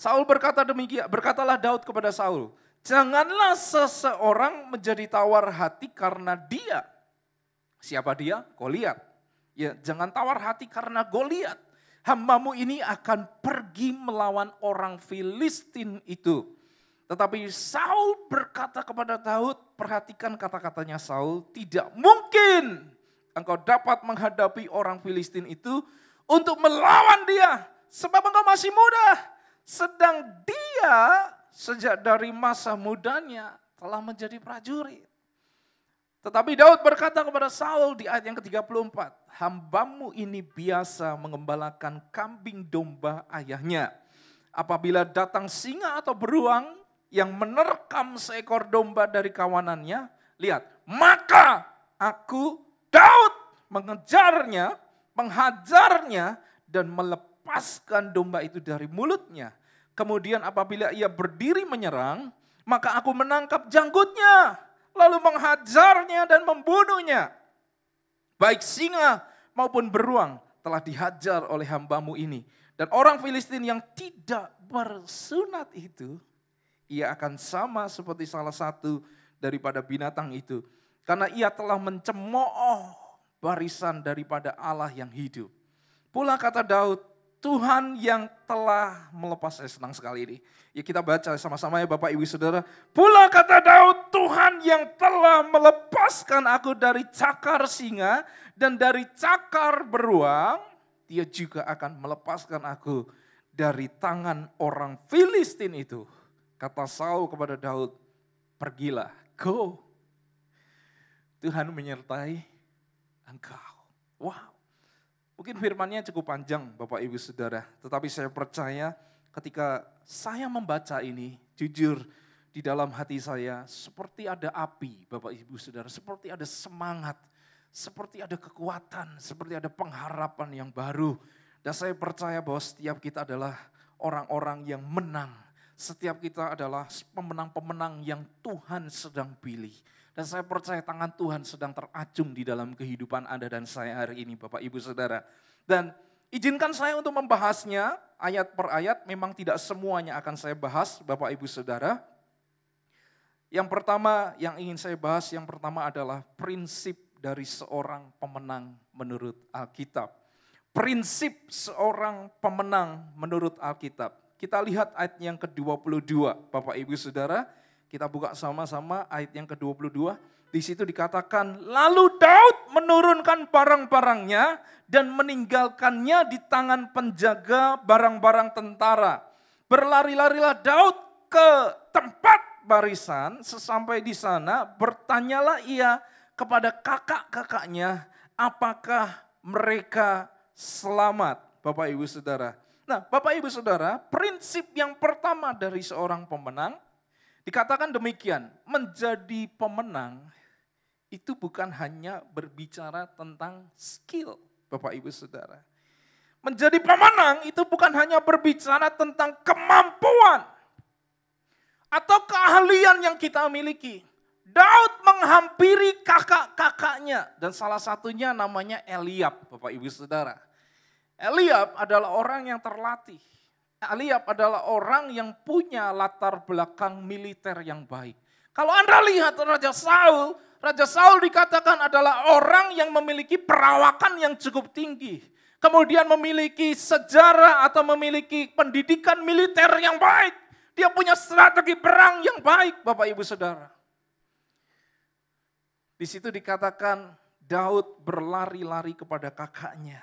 Saul berkata demikian, berkatalah Daud kepada Saul, janganlah seseorang menjadi tawar hati karena dia. Siapa dia? Goliat. Ya, jangan tawar hati karena Goliat. hambamu ini akan pergi melawan orang Filistin itu. Tetapi Saul berkata kepada Daud, perhatikan kata-katanya Saul, tidak mungkin engkau dapat menghadapi orang Filistin itu untuk melawan dia. Sebab engkau masih muda. Sedang dia sejak dari masa mudanya telah menjadi prajurit. Tetapi Daud berkata kepada Saul di ayat yang ke-34, hambamu ini biasa mengembalakan kambing domba ayahnya. Apabila datang singa atau beruang yang menerkam seekor domba dari kawanannya, lihat, maka aku Daud mengejarnya, menghajarnya dan melepaskan domba itu dari mulutnya. Kemudian apabila ia berdiri menyerang, maka aku menangkap janggutnya, lalu menghajarnya dan membunuhnya. Baik singa maupun beruang telah dihajar oleh hambamu ini. Dan orang Filistin yang tidak bersunat itu, ia akan sama seperti salah satu daripada binatang itu. Karena ia telah mencemooh barisan daripada Allah yang hidup. Pula kata Daud, Tuhan yang telah melepas, saya senang sekali ini. Ya kita baca sama-sama ya Bapak Ibu Saudara. Pula kata Daud, Tuhan yang telah melepaskan aku dari cakar singa dan dari cakar beruang, dia juga akan melepaskan aku dari tangan orang Filistin itu. Kata Saul kepada Daud, pergilah, go. Tuhan menyertai engkau. Wow. Mungkin firman-Nya cukup panjang Bapak Ibu Saudara. Tetapi saya percaya ketika saya membaca ini, jujur di dalam hati saya seperti ada api Bapak Ibu Saudara. Seperti ada semangat, seperti ada kekuatan, seperti ada pengharapan yang baru. Dan saya percaya bahwa setiap kita adalah orang-orang yang menang. Setiap kita adalah pemenang-pemenang yang Tuhan sedang pilih. Dan saya percaya tangan Tuhan sedang teracung di dalam kehidupan Anda dan saya hari ini Bapak Ibu Saudara. Dan izinkan saya untuk membahasnya ayat per ayat, memang tidak semuanya akan saya bahas Bapak Ibu Saudara. Yang pertama yang ingin saya bahas, yang pertama adalah prinsip dari seorang pemenang menurut Alkitab. Prinsip seorang pemenang menurut Alkitab. Kita lihat ayat yang ke-22, Bapak Ibu Saudara. Kita buka sama-sama ayat yang ke-22. Di situ dikatakan, lalu Daud menurunkan barang-barangnya dan meninggalkannya di tangan penjaga barang-barang tentara. Berlari-larilah Daud ke tempat barisan, sesampai di sana bertanyalah ia kepada kakak-kakaknya, apakah mereka selamat, Bapak Ibu Saudara. Nah, Bapak Ibu Saudara, prinsip yang pertama dari seorang pemenang, dikatakan demikian, menjadi pemenang itu bukan hanya berbicara tentang skill, Bapak Ibu Saudara. Menjadi pemenang itu bukan hanya berbicara tentang kemampuan atau keahlian yang kita miliki. Daud menghampiri kakak-kakaknya dan salah satunya namanya Eliab, Bapak Ibu Saudara. Eliab adalah orang yang terlatih. Eliab adalah orang yang punya latar belakang militer yang baik. Kalau Anda lihat Raja Saul dikatakan adalah orang yang memiliki perawakan yang cukup tinggi. Kemudian memiliki sejarah atau memiliki pendidikan militer yang baik. Dia punya strategi perang yang baik, Bapak Ibu Saudara. Di situ dikatakan Daud berlari-lari kepada kakaknya.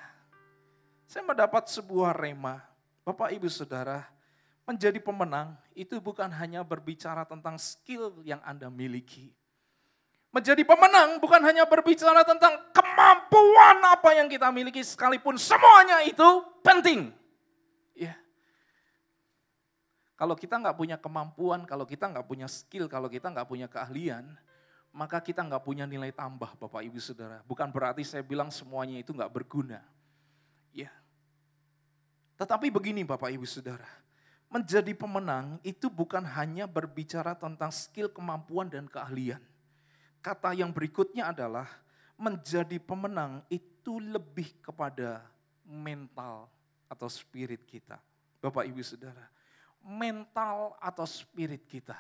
Saya mendapat sebuah rema, Bapak Ibu Saudara, menjadi pemenang itu bukan hanya berbicara tentang skill yang Anda miliki. Menjadi pemenang bukan hanya berbicara tentang kemampuan apa yang kita miliki, sekalipun semuanya itu penting. Ya. Kalau kita nggak punya kemampuan, kalau kita nggak punya skill, kalau kita nggak punya keahlian, maka kita nggak punya nilai tambah, Bapak Ibu Saudara. Bukan berarti saya bilang semuanya itu nggak berguna. Ya. Tetapi begini Bapak Ibu Saudara, menjadi pemenang itu bukan hanya berbicara tentang skill, kemampuan, dan keahlian. Kata yang berikutnya adalah menjadi pemenang itu lebih kepada mental atau spirit kita. Bapak Ibu Saudara, mental atau spirit kita.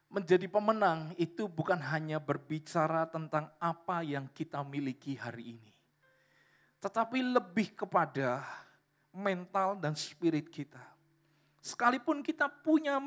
Menjadi pemenang itu bukan hanya berbicara tentang apa yang kita miliki hari ini. Tetapi lebih kepada mental dan spirit kita. Sekalipun kita punya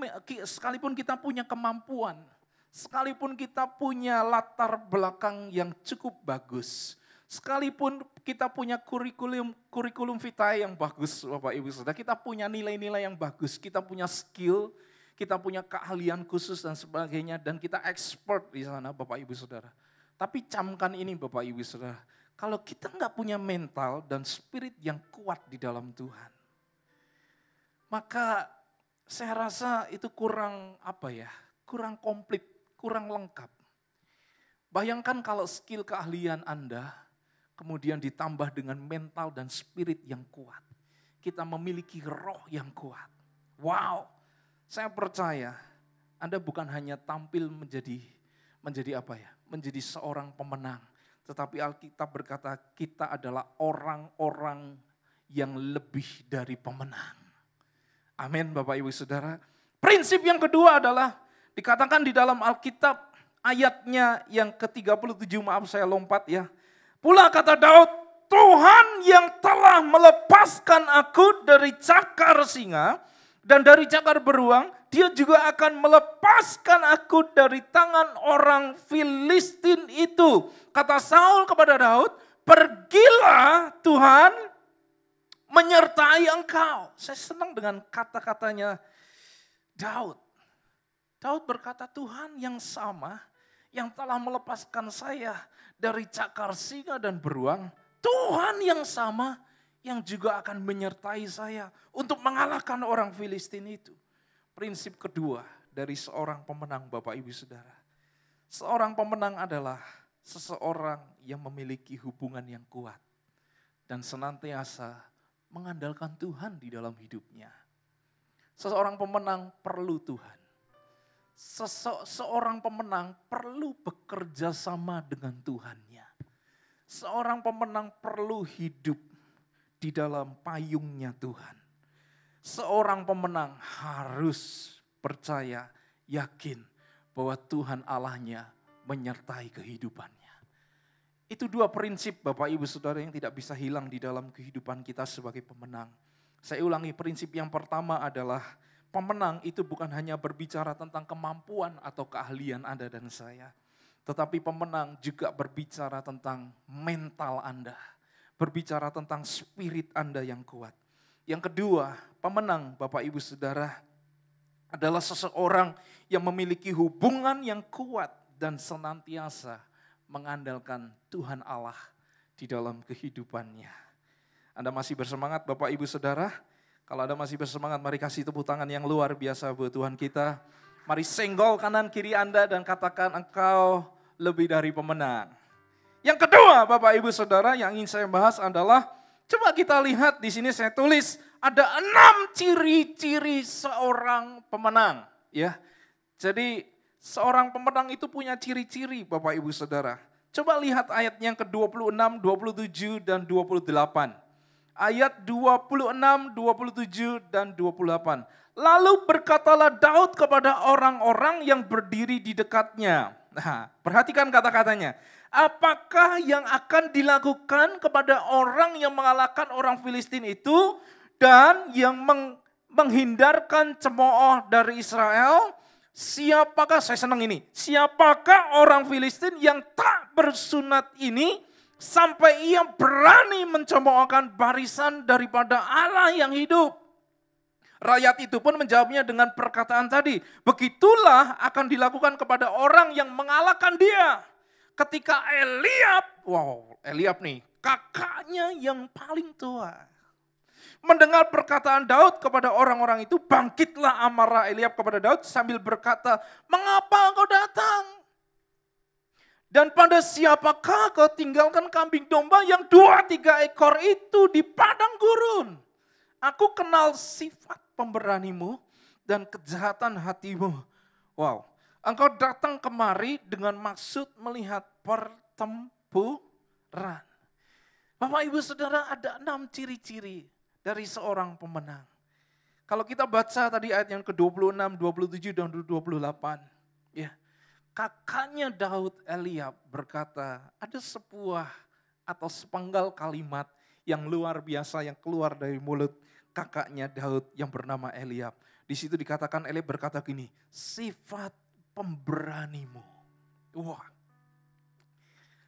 kemampuan, sekalipun kita punya latar belakang yang cukup bagus, sekalipun kita punya kurikulum vitae yang bagus, Bapak Ibu Saudara, kita punya nilai-nilai yang bagus, kita punya skill, kita punya keahlian khusus dan sebagainya, dan kita expert di sana, Bapak Ibu Saudara. Tapi camkan ini, Bapak Ibu Saudara, kalau kita nggak punya mental dan spirit yang kuat di dalam Tuhan, maka saya rasa itu kurang komplit, kurang lengkap. Bayangkan kalau skill keahlian Anda kemudian ditambah dengan mental dan spirit yang kuat. Kita memiliki roh yang kuat. Wow, saya percaya Anda bukan hanya tampil menjadi menjadi seorang pemenang. Tetapi Alkitab berkata kita adalah orang-orang yang lebih dari pemenang. Amin Bapak Ibu Saudara. Prinsip yang kedua adalah dikatakan di dalam Alkitab ayatnya yang ke-37, maaf saya lompat ya. Pula kata Daud, Tuhan yang telah melepaskan aku dari cakar singa dan dari cakar beruang, Dia juga akan melepaskan aku dari tangan orang Filistin itu. Kata Saul kepada Daud, pergilah Tuhan menyertai engkau. Saya senang dengan kata-katanya Daud. Daud berkata, Tuhan yang sama yang telah melepaskan saya dari cakar singa dan beruang, Tuhan yang sama yang juga akan menyertai saya untuk mengalahkan orang Filistin itu. Prinsip kedua dari seorang pemenang, Bapak Ibu Saudara. Seorang pemenang adalah seseorang yang memiliki hubungan yang kuat dan senantiasa mengandalkan Tuhan di dalam hidupnya. Seseorang pemenang perlu Tuhan. Seorang pemenang perlu bekerja sama dengan Tuhannya. Seorang pemenang perlu hidup di dalam payungnya Tuhan. Seorang pemenang harus percaya, yakin bahwa Tuhan Allahnya menyertai kehidupannya. Itu dua prinsip Bapak Ibu Saudara yang tidak bisa hilang di dalam kehidupan kita sebagai pemenang. Saya ulangi, prinsip yang pertama adalah pemenang itu bukan hanya berbicara tentang kemampuan atau keahlian Anda dan saya. Tetapi pemenang juga berbicara tentang mental Anda. Berbicara tentang spirit Anda yang kuat. Yang kedua, pemenang Bapak Ibu Saudara adalah seseorang yang memiliki hubungan yang kuat dan senantiasa mengandalkan Tuhan Allah di dalam kehidupannya. Anda masih bersemangat Bapak Ibu Saudara? Kalau Anda masih bersemangat, mari kasih tepuk tangan yang luar biasa buat Tuhan kita. Mari senggol kanan kiri Anda dan katakan engkau lebih dari pemenang. Yang kedua Bapak Ibu Saudara yang ingin saya bahas adalah, coba kita lihat di sini saya tulis ada 6 ciri-ciri seorang pemenang. Ya, jadi seorang pemenang itu punya ciri-ciri Bapak Ibu Saudara. Coba lihat ayat yang ke-26, 27 dan 28. Ayat 26, 27 dan 28. Lalu berkatalah Daud kepada orang-orang yang berdiri di dekatnya. Nah, perhatikan kata-katanya. Apakah yang akan dilakukan kepada orang yang mengalahkan orang Filistin itu dan yang menghindarkan cemooh dari Israel? Siapakah, saya senang ini, siapakah orang Filistin yang tak bersunat ini sampai ia berani mencemoohkan barisan daripada Allah yang hidup? Rakyat itu pun menjawabnya dengan perkataan tadi, begitulah akan dilakukan kepada orang yang mengalahkan dia. Ketika Eliab nih, kakaknya yang paling tua, mendengar perkataan Daud kepada orang-orang itu, bangkitlah amarah Eliab kepada Daud sambil berkata, mengapa engkau datang? Dan pada siapakah kau tinggalkan kambing domba yang 2-3 ekor itu di padang gurun? Aku kenal sifat pemberanimu dan kejahatan hatimu. Wow, engkau datang kemari dengan maksud melihat pertempuran. Bapak Ibu Saudara, ada 6 ciri-ciri dari seorang pemenang. Kalau kita baca tadi ayat yang ke-26, 27 dan 28. Ya, kakaknya Daud Eliab berkata, ada sebuah atau sepenggal kalimat yang luar biasa yang keluar dari mulut kakaknya Daud yang bernama Eliab. Di situ dikatakan Eliab berkata gini, sifat pemberanimu. Wah,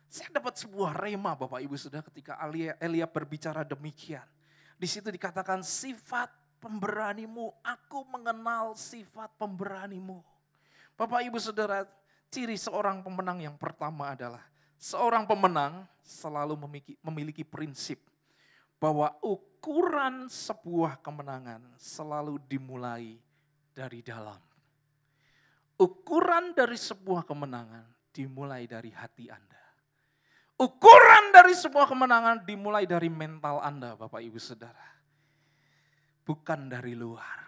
saya dapat sebuah rema Bapak Ibu Saudara ketika Eliab berbicara demikian. Di situ dikatakan sifat pemberanimu, aku mengenal sifat pemberanimu. Bapak Ibu Saudara, ciri seorang pemenang yang pertama adalah seorang pemenang selalu memiliki prinsip bahwa ukuran sebuah kemenangan selalu dimulai dari dalam. Ukuran dari sebuah kemenangan dimulai dari hati Anda. Ukuran dari sebuah kemenangan dimulai dari mental Anda, Bapak Ibu Saudara. Bukan dari luar.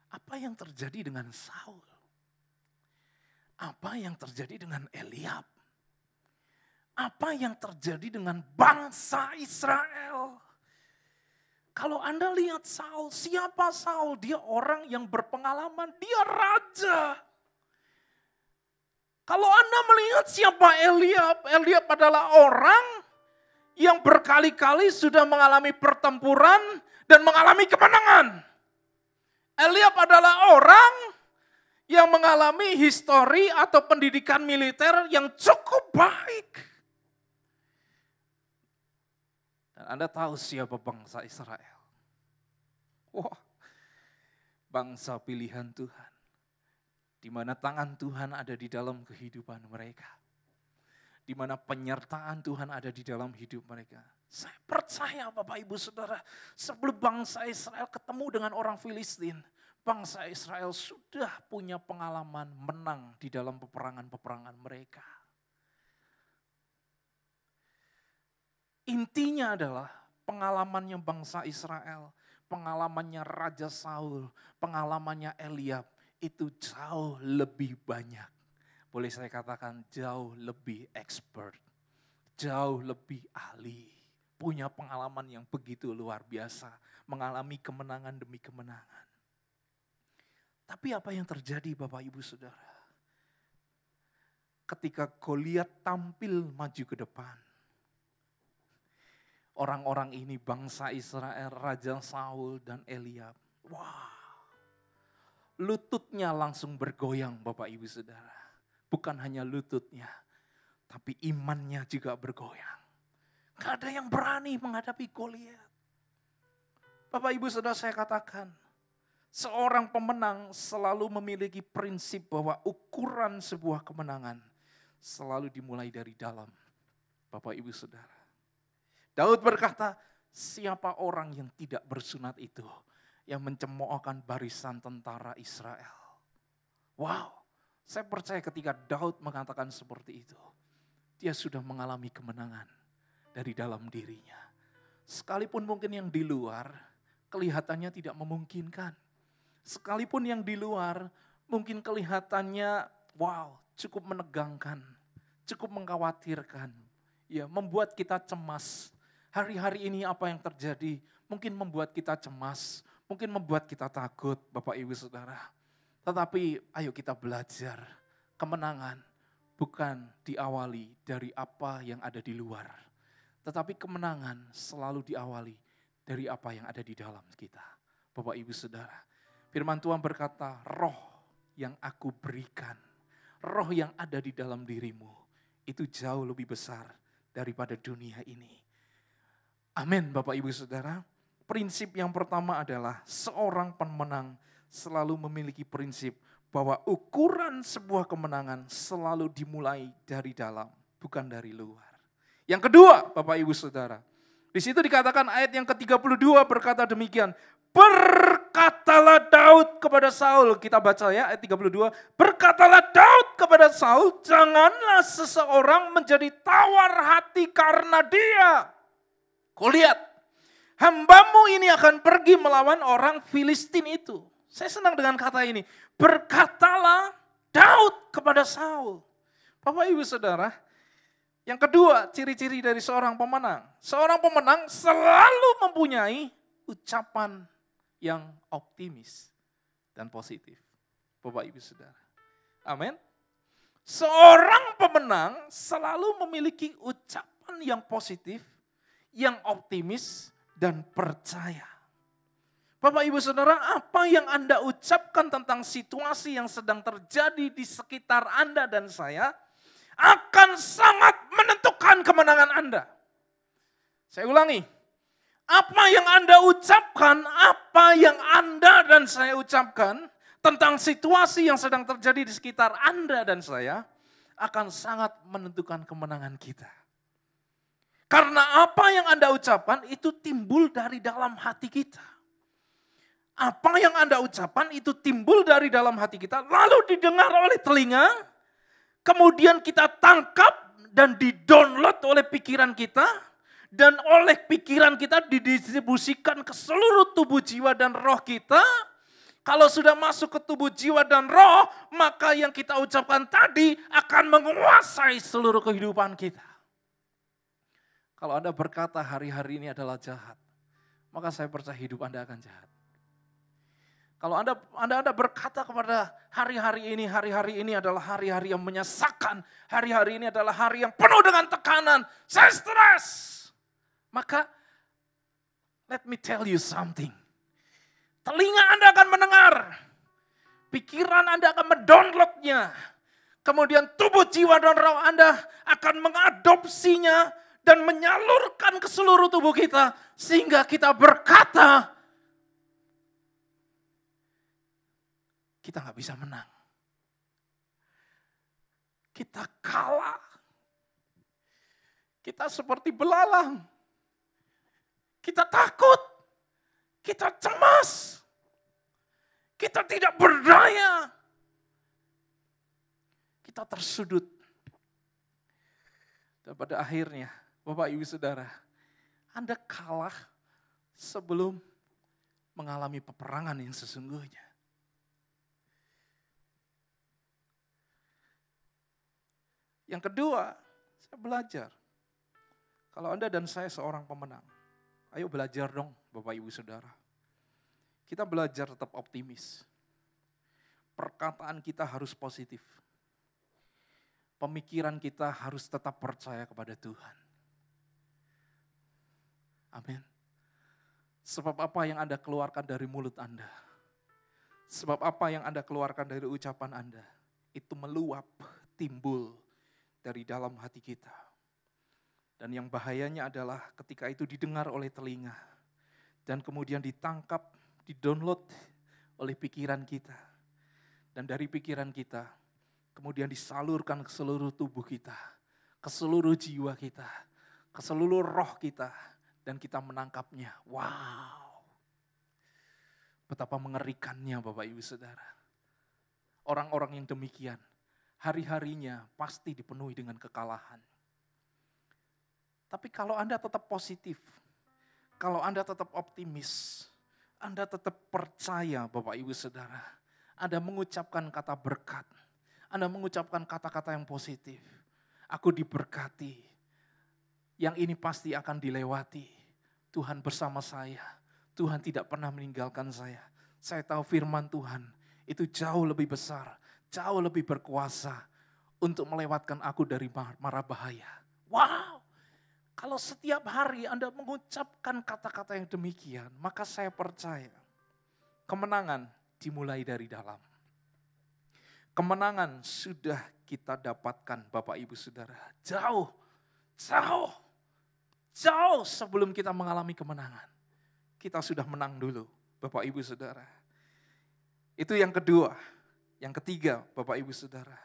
Apa yang terjadi dengan Saul? Apa yang terjadi dengan Eliab? Apa yang terjadi dengan bangsa Israel? Kalau Anda lihat Saul, siapa Saul? Dia orang yang berpengalaman, dia raja. Kalau Anda melihat siapa Eliab, Eliab adalah orang yang berkali-kali sudah mengalami pertempuran dan mengalami kemenangan. Eliab adalah orang yang mengalami histori atau pendidikan militer yang cukup baik. Dan Anda tahu siapa bangsa Israel? Wah, bangsa pilihan Tuhan. Di mana tangan Tuhan ada di dalam kehidupan mereka. Di mana penyertaan Tuhan ada di dalam hidup mereka. Saya percaya Bapak Ibu Saudara, sebelum bangsa Israel ketemu dengan orang Filistin, bangsa Israel sudah punya pengalaman menang di dalam peperangan-peperangan mereka. Intinya adalah pengalamannya bangsa Israel, pengalamannya Raja Saul, pengalamannya Eliab itu jauh lebih banyak. Boleh saya katakan jauh lebih expert, jauh lebih ahli. Punya pengalaman yang begitu luar biasa, mengalami kemenangan demi kemenangan. Tapi apa yang terjadi Bapak Ibu Saudara? Ketika Goliat tampil maju ke depan, orang-orang ini bangsa Israel, Raja Saul dan Eliab. Wah, lututnya langsung bergoyang Bapak Ibu Saudara. Bukan hanya lututnya, tapi imannya juga bergoyang. Gak ada yang berani menghadapi Goliat. Bapak Ibu Saudara, saya katakan, seorang pemenang selalu memiliki prinsip bahwa ukuran sebuah kemenangan selalu dimulai dari dalam. Bapak Ibu Saudara. Daud berkata, siapa orang yang tidak bersunat itu yang mencemoohkan barisan tentara Israel. Wow, saya percaya ketika Daud mengatakan seperti itu, dia sudah mengalami kemenangan dari dalam dirinya. Sekalipun mungkin yang di luar kelihatannya tidak memungkinkan. Sekalipun yang di luar mungkin kelihatannya wow, cukup menegangkan, cukup mengkhawatirkan, ya, membuat kita cemas. Hari-hari ini apa yang terjadi mungkin membuat kita cemas, mungkin membuat kita takut Bapak Ibu Saudara. Tetapi ayo kita belajar, kemenangan bukan diawali dari apa yang ada di luar. Tetapi kemenangan selalu diawali dari apa yang ada di dalam kita. Bapak Ibu Saudara, firman Tuhan berkata, roh yang aku berikan, roh yang ada di dalam dirimu, itu jauh lebih besar daripada dunia ini. Amin Bapak Ibu Saudara. Prinsip yang pertama adalah seorang pemenang selalu memiliki prinsip bahwa ukuran sebuah kemenangan selalu dimulai dari dalam, bukan dari luar. Yang kedua Bapak Ibu Saudara, di situ dikatakan ayat yang ke-32 berkata demikian, berkatalah Daud kepada Saul, kita baca ya ayat 32, berkatalah Daud kepada Saul, janganlah seseorang menjadi tawar hati karena dia. Kau lihat, hambamu ini akan pergi melawan orang Filistin itu. Saya senang dengan kata ini. Berkatalah Daud kepada Saul. Bapak Ibu Saudara, yang kedua ciri-ciri dari seorang pemenang. Seorang pemenang selalu mempunyai ucapan yang optimis dan positif. Bapak Ibu Saudara. Amin. Seorang pemenang selalu memiliki ucapan yang positif, yang optimis dan percaya. Bapak Ibu Saudara, apa yang Anda ucapkan tentang situasi yang sedang terjadi di sekitar Anda dan saya akan sangat menentukan kemenangan Anda. Saya ulangi, apa yang Anda ucapkan, apa yang Anda dan saya ucapkan tentang situasi yang sedang terjadi di sekitar Anda dan saya akan sangat menentukan kemenangan kita. Karena apa yang Anda ucapkan itu timbul dari dalam hati kita. Apa yang Anda ucapkan itu timbul dari dalam hati kita, lalu didengar oleh telinga, kemudian kita tangkap dan didownload oleh pikiran kita, dan oleh pikiran kita didistribusikan ke seluruh tubuh jiwa dan roh kita. Kalau sudah masuk ke tubuh jiwa dan roh, maka yang kita ucapkan tadi akan menguasai seluruh kehidupan kita. Kalau Anda berkata hari-hari ini adalah jahat, maka saya percaya hidup Anda akan jahat. Kalau Anda berkata kepada hari-hari ini adalah hari-hari yang menyesakan, hari-hari ini adalah hari yang penuh dengan tekanan, saya stres. Maka, let me tell you something. Telinga Anda akan mendengar, pikiran Anda akan mendownloadnya, kemudian tubuh jiwa dan roh Anda akan mengadopsinya dan menyalurkan ke seluruh tubuh kita, sehingga kita berkata, kita nggak bisa menang. Kita kalah. Kita seperti belalang. Kita takut. Kita cemas. Kita tidak berdaya. Kita tersudut. Dan pada akhirnya, Bapak Ibu Saudara, Anda kalah sebelum mengalami peperangan yang sesungguhnya. Yang kedua, saya belajar. Kalau Anda dan saya seorang pemenang, ayo belajar dong Bapak Ibu Saudara. Kita belajar tetap optimis. Perkataan kita harus positif. Pemikiran kita harus tetap percaya kepada Tuhan. Amin. Sebab apa yang Anda keluarkan dari mulut Anda, sebab apa yang Anda keluarkan dari ucapan Anda, itu meluap, timbul dari dalam hati kita. Dan yang bahayanya adalah ketika itu didengar oleh telinga dan kemudian ditangkap, didownload oleh pikiran kita. Dan dari pikiran kita kemudian disalurkan ke seluruh tubuh kita, ke seluruh jiwa kita, ke seluruh roh kita, dan kita menangkapnya. Wow. Betapa mengerikannya Bapak Ibu Saudara. Orang-orang yang demikian hari-harinya pasti dipenuhi dengan kekalahan. Tapi kalau Anda tetap positif, kalau Anda tetap optimis, Anda tetap percaya Bapak Ibu Saudara, Anda mengucapkan kata berkat, Anda mengucapkan kata-kata yang positif. Aku diberkati, yang ini pasti akan dilewati. Tuhan bersama saya, Tuhan tidak pernah meninggalkan saya. Saya tahu firman Tuhan itu jauh lebih besar, jauh lebih berkuasa untuk melewatkan aku dari mara bahaya. Wow, kalau setiap hari Anda mengucapkan kata-kata yang demikian, maka saya percaya kemenangan dimulai dari dalam. Kemenangan sudah kita dapatkan Bapak Ibu Saudara. Jauh sebelum kita mengalami kemenangan. Kita sudah menang dulu Bapak Ibu Saudara. Itu yang kedua. Yang ketiga, Bapak Ibu Saudara.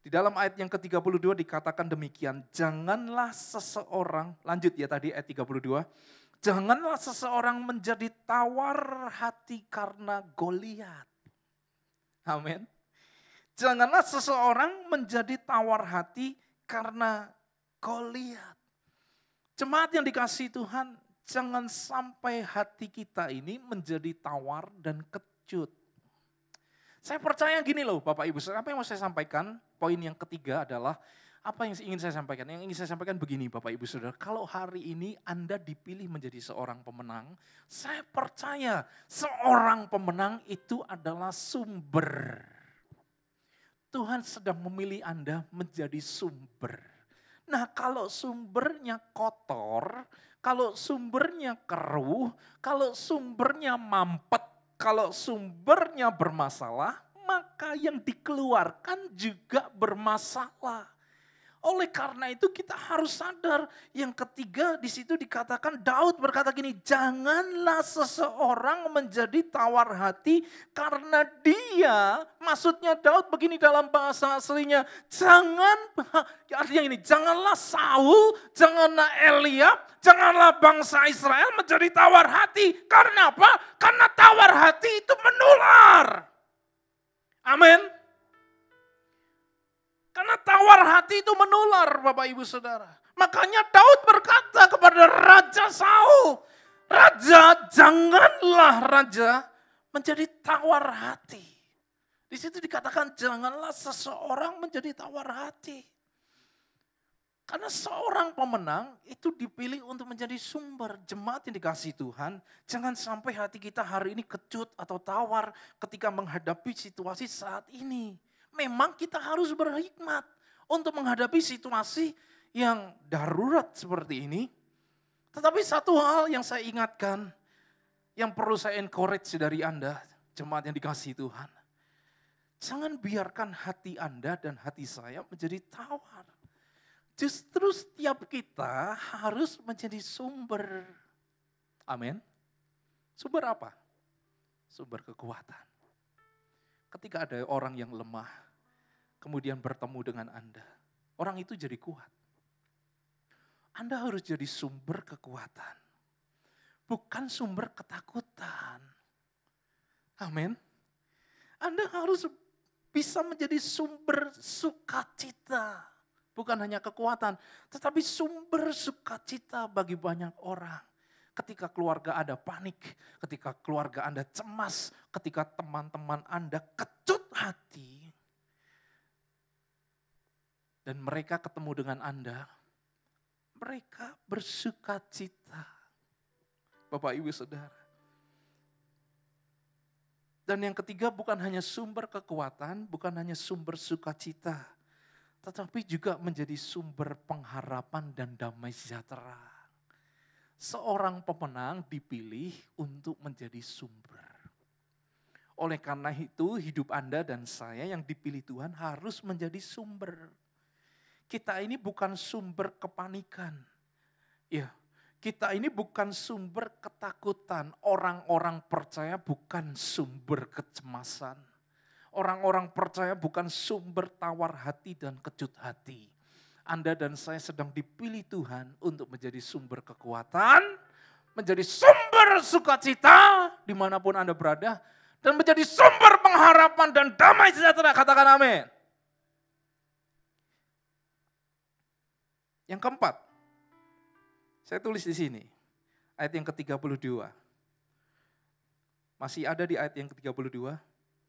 Di dalam ayat yang ke-32 dikatakan demikian, janganlah seseorang, lanjut ya tadi ayat 32, janganlah seseorang menjadi tawar hati karena Goliat. Amin. Janganlah seseorang menjadi tawar hati karena Goliat. Jemaat yang dikasihi Tuhan, jangan sampai hati kita ini menjadi tawar dan kecut. Saya percaya gini loh Bapak Ibu, apa yang mau saya sampaikan, poin yang ketiga adalah, apa yang ingin saya sampaikan? Yang ingin saya sampaikan begini Bapak Ibu Saudara, kalau hari ini Anda dipilih menjadi seorang pemenang, saya percaya seorang pemenang itu adalah sumber. Tuhan sedang memilih Anda menjadi sumber. Nah kalau sumbernya kotor, kalau sumbernya keruh, kalau sumbernya mampet, kalau sumbernya bermasalah, maka yang dikeluarkan juga bermasalah. Oleh karena itu kita harus sadar. Yang ketiga di situ dikatakan Daud berkata gini, janganlah seseorang menjadi tawar hati karena dia, maksudnya Daud begini dalam bahasa aslinya, artinya ini, janganlah Saul, janganlah Eliab, janganlah bangsa Israel menjadi tawar hati. Karena apa? Karena tawar hati itu menular. Amin. Karena tawar hati itu menular, Bapak Ibu Saudara. Makanya Daud berkata kepada Raja Saul, Raja, janganlah raja menjadi tawar hati. Di situ dikatakan janganlah seseorang menjadi tawar hati. Karena seorang pemenang itu dipilih untuk menjadi sumber. Jemaat yang dikasihi Tuhan, jangan sampai hati kita hari ini kecut atau tawar ketika menghadapi situasi saat ini. Memang kita harus berhikmat untuk menghadapi situasi yang darurat seperti ini. Tetapi satu hal yang saya ingatkan, yang perlu saya encourage dari Anda, jemaat yang dikasihi Tuhan. Jangan biarkan hati Anda dan hati saya menjadi tawar. Justru setiap kita harus menjadi sumber. Amin. Sumber apa? Sumber kekuatan. Ketika ada orang yang lemah, kemudian bertemu dengan Anda, orang itu jadi kuat. Anda harus jadi sumber kekuatan, bukan sumber ketakutan. Amin. Anda harus bisa menjadi sumber sukacita, bukan hanya kekuatan, tetapi sumber sukacita bagi banyak orang. Ketika keluarga Anda panik, ketika keluarga Anda cemas, ketika teman-teman Anda kecut hati, dan mereka ketemu dengan Anda, mereka bersukacita. Bapak Ibu Saudara. Dan yang ketiga bukan hanya sumber kekuatan, bukan hanya sumber sukacita, tetapi juga menjadi sumber pengharapan dan damai sejahtera. Seorang pemenang dipilih untuk menjadi sumber. Oleh karena itu hidup Anda dan saya yang dipilih Tuhan harus menjadi sumber. Kita ini bukan sumber kepanikan. Ya, kita ini bukan sumber ketakutan. Orang-orang percaya bukan sumber kecemasan. Orang-orang percaya bukan sumber tawar hati dan kecut hati. Anda dan saya sedang dipilih Tuhan untuk menjadi sumber kekuatan, menjadi sumber sukacita dimanapun Anda berada, dan menjadi sumber pengharapan dan damai sejahtera. Katakan amin. Yang keempat, saya tulis di sini, ayat yang ke-32. Masih ada di ayat yang ke-32.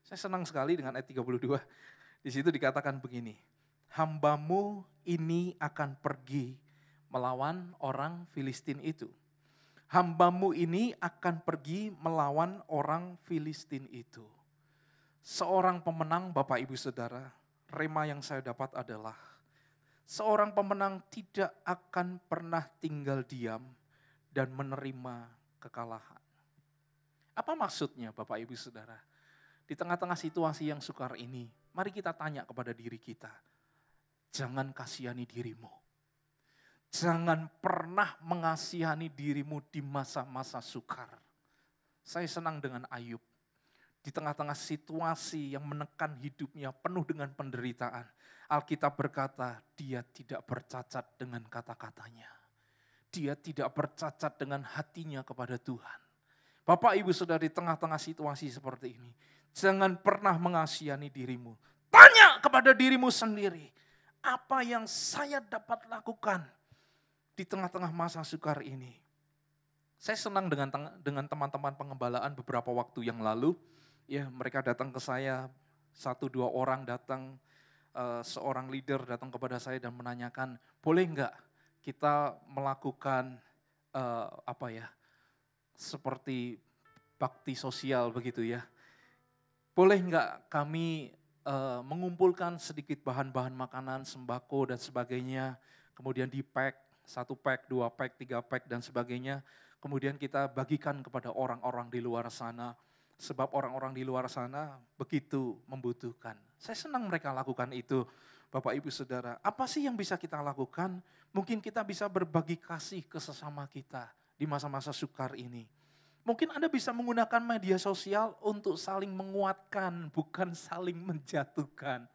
Saya senang sekali dengan ayat 32. Di situ dikatakan begini, hambamu ini akan pergi melawan orang Filistin itu. Hambamu ini akan pergi melawan orang Filistin itu. Seorang pemenang Bapak Ibu Saudara, rema yang saya dapat adalah seorang pemenang tidak akan pernah tinggal diam dan menerima kekalahan. Apa maksudnya Bapak Ibu Saudara? Di tengah-tengah situasi yang sukar ini, mari kita tanya kepada diri kita. Jangan kasihani dirimu. Jangan pernah mengasihani dirimu di masa-masa sukar. Saya senang dengan Ayub. Di tengah-tengah situasi yang menekan hidupnya penuh dengan penderitaan. Alkitab berkata, dia tidak bercacat dengan kata-katanya. Dia tidak bercacat dengan hatinya kepada Tuhan. Bapak Ibu Saudara, di tengah-tengah situasi seperti ini, jangan pernah mengasihani dirimu. Tanya kepada dirimu sendiri, apa yang saya dapat lakukan di tengah-tengah masa sukar ini? Saya senang dengan teman-teman pengembalaan beberapa waktu yang lalu. Ya, mereka datang ke saya, 1-2 orang datang, seorang leader datang kepada saya dan menanyakan, boleh enggak kita melakukan seperti bakti sosial begitu ya. Boleh enggak kami mengumpulkan sedikit bahan-bahan makanan, sembako dan sebagainya. kemudian di-pack, 1 pack, 2 pack, 3 pack dan sebagainya. Kemudian kita bagikan kepada orang-orang di luar sana. Sebab orang-orang di luar sana begitu membutuhkan. Saya senang mereka lakukan itu, Bapak Ibu Saudara. Apa sih yang bisa kita lakukan? Mungkin kita bisa berbagi kasih ke sesama kita di masa-masa sukar ini. Mungkin Anda bisa menggunakan media sosial untuk saling menguatkan, bukan saling menjatuhkan.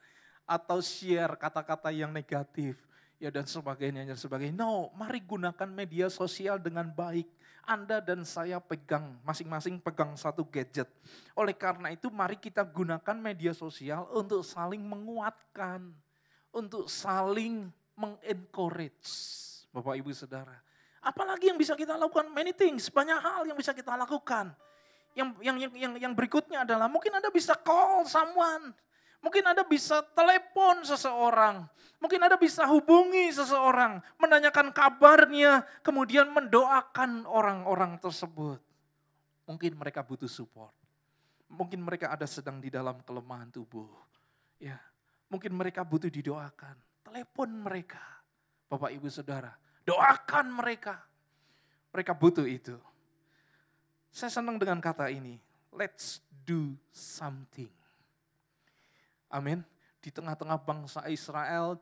Atau share kata-kata yang negatif. Ya dan sebagainya, dan sebagainya. No, mari gunakan media sosial dengan baik. Anda dan saya pegang, masing-masing pegang satu gadget. Oleh karena itu mari kita gunakan media sosial untuk saling menguatkan. Untuk saling mengencourage. Bapak Ibu Saudara. Apalagi yang bisa kita lakukan? Many things, banyak hal yang bisa kita lakukan. Yang berikutnya adalah mungkin Anda bisa call someone. Mungkin Anda bisa telepon seseorang. Mungkin Anda bisa hubungi seseorang. Menanyakan kabarnya. Kemudian mendoakan orang-orang tersebut. Mungkin mereka butuh support. Mungkin mereka ada sedang di dalam kelemahan tubuh. Ya, mungkin mereka butuh didoakan. Telepon mereka. Bapak Ibu Saudara. Doakan mereka. Mereka butuh itu. Saya senang dengan kata ini. Let's do something. Amin. Di tengah-tengah bangsa Israel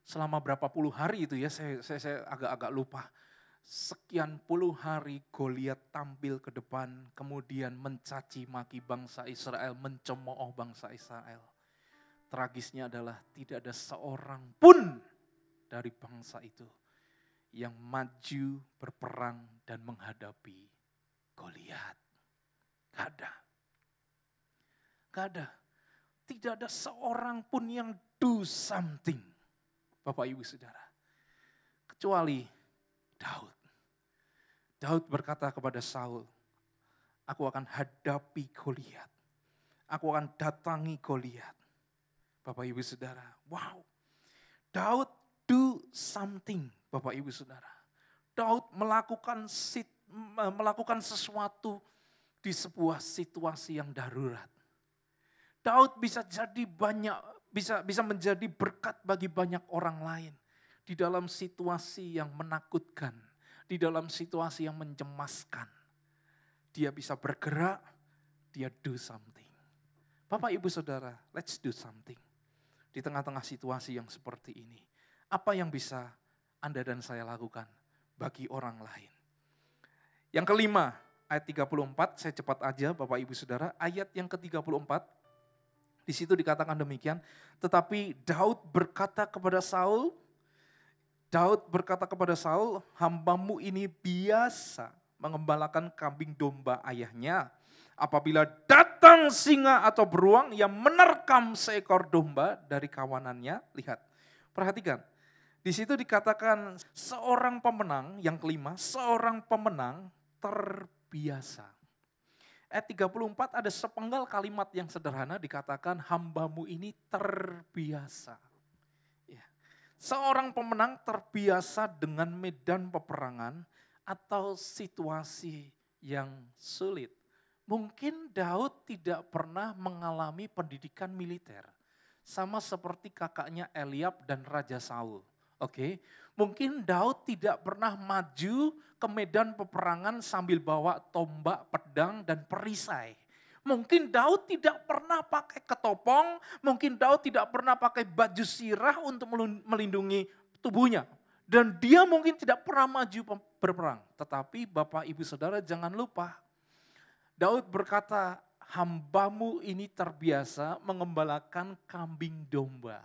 selama berapa puluh hari itu ya, saya agak-agak lupa. Sekian puluh hari Goliat tampil ke depan, kemudian mencaci maki bangsa Israel, mencemooh bangsa Israel. Tragisnya adalah tidak ada seorang pun dari bangsa itu yang maju berperang dan menghadapi Goliat. Gak ada. Gak ada. Tidak ada seorang pun yang do something. Bapak Ibu Saudara. Kecuali Daud. Daud berkata kepada Saul, aku akan hadapi Goliat. Aku akan datangi Goliat. Bapak Ibu Saudara. Wow. Daud do something. Bapak Ibu Saudara. Daud melakukan sesuatu di sebuah situasi yang darurat. Daud bisa menjadi berkat bagi banyak orang lain di dalam situasi yang menakutkan, di dalam situasi yang mencemaskan. Dia bisa bergerak, dia do something. Bapak Ibu Saudara, let's do something. Di tengah-tengah situasi yang seperti ini, apa yang bisa Anda dan saya lakukan bagi orang lain? Yang kelima, ayat 34, saya cepat aja Bapak Ibu Saudara, ayat yang ke-34, di situ dikatakan demikian, tetapi Daud berkata kepada Saul, hambamu ini biasa mengembalakan kambing domba ayahnya. Apabila datang singa atau beruang yang menerkam seekor domba dari kawanannya, lihat, perhatikan. Di situ dikatakan seorang pemenang, yang kelima, seorang pemenang terbiasa. Ayat 34 ada sepenggal kalimat yang sederhana dikatakan hambamu ini terbiasa. Ya. Seorang pemenang terbiasa dengan medan peperangan atau situasi yang sulit. Mungkin Daud tidak pernah mengalami pendidikan militer. Sama seperti kakaknya Eliab dan Raja Saul. Oke, mungkin Daud tidak pernah maju ke medan peperangan sambil bawa tombak, pedang, dan perisai. Mungkin Daud tidak pernah pakai ketopong, mungkin Daud tidak pernah pakai baju sirah untuk melindungi tubuhnya. Dan dia mungkin tidak pernah maju berperang. Tetapi Bapak Ibu Saudara jangan lupa, Daud berkata, hambamu ini terbiasa mengembalakan kambing domba.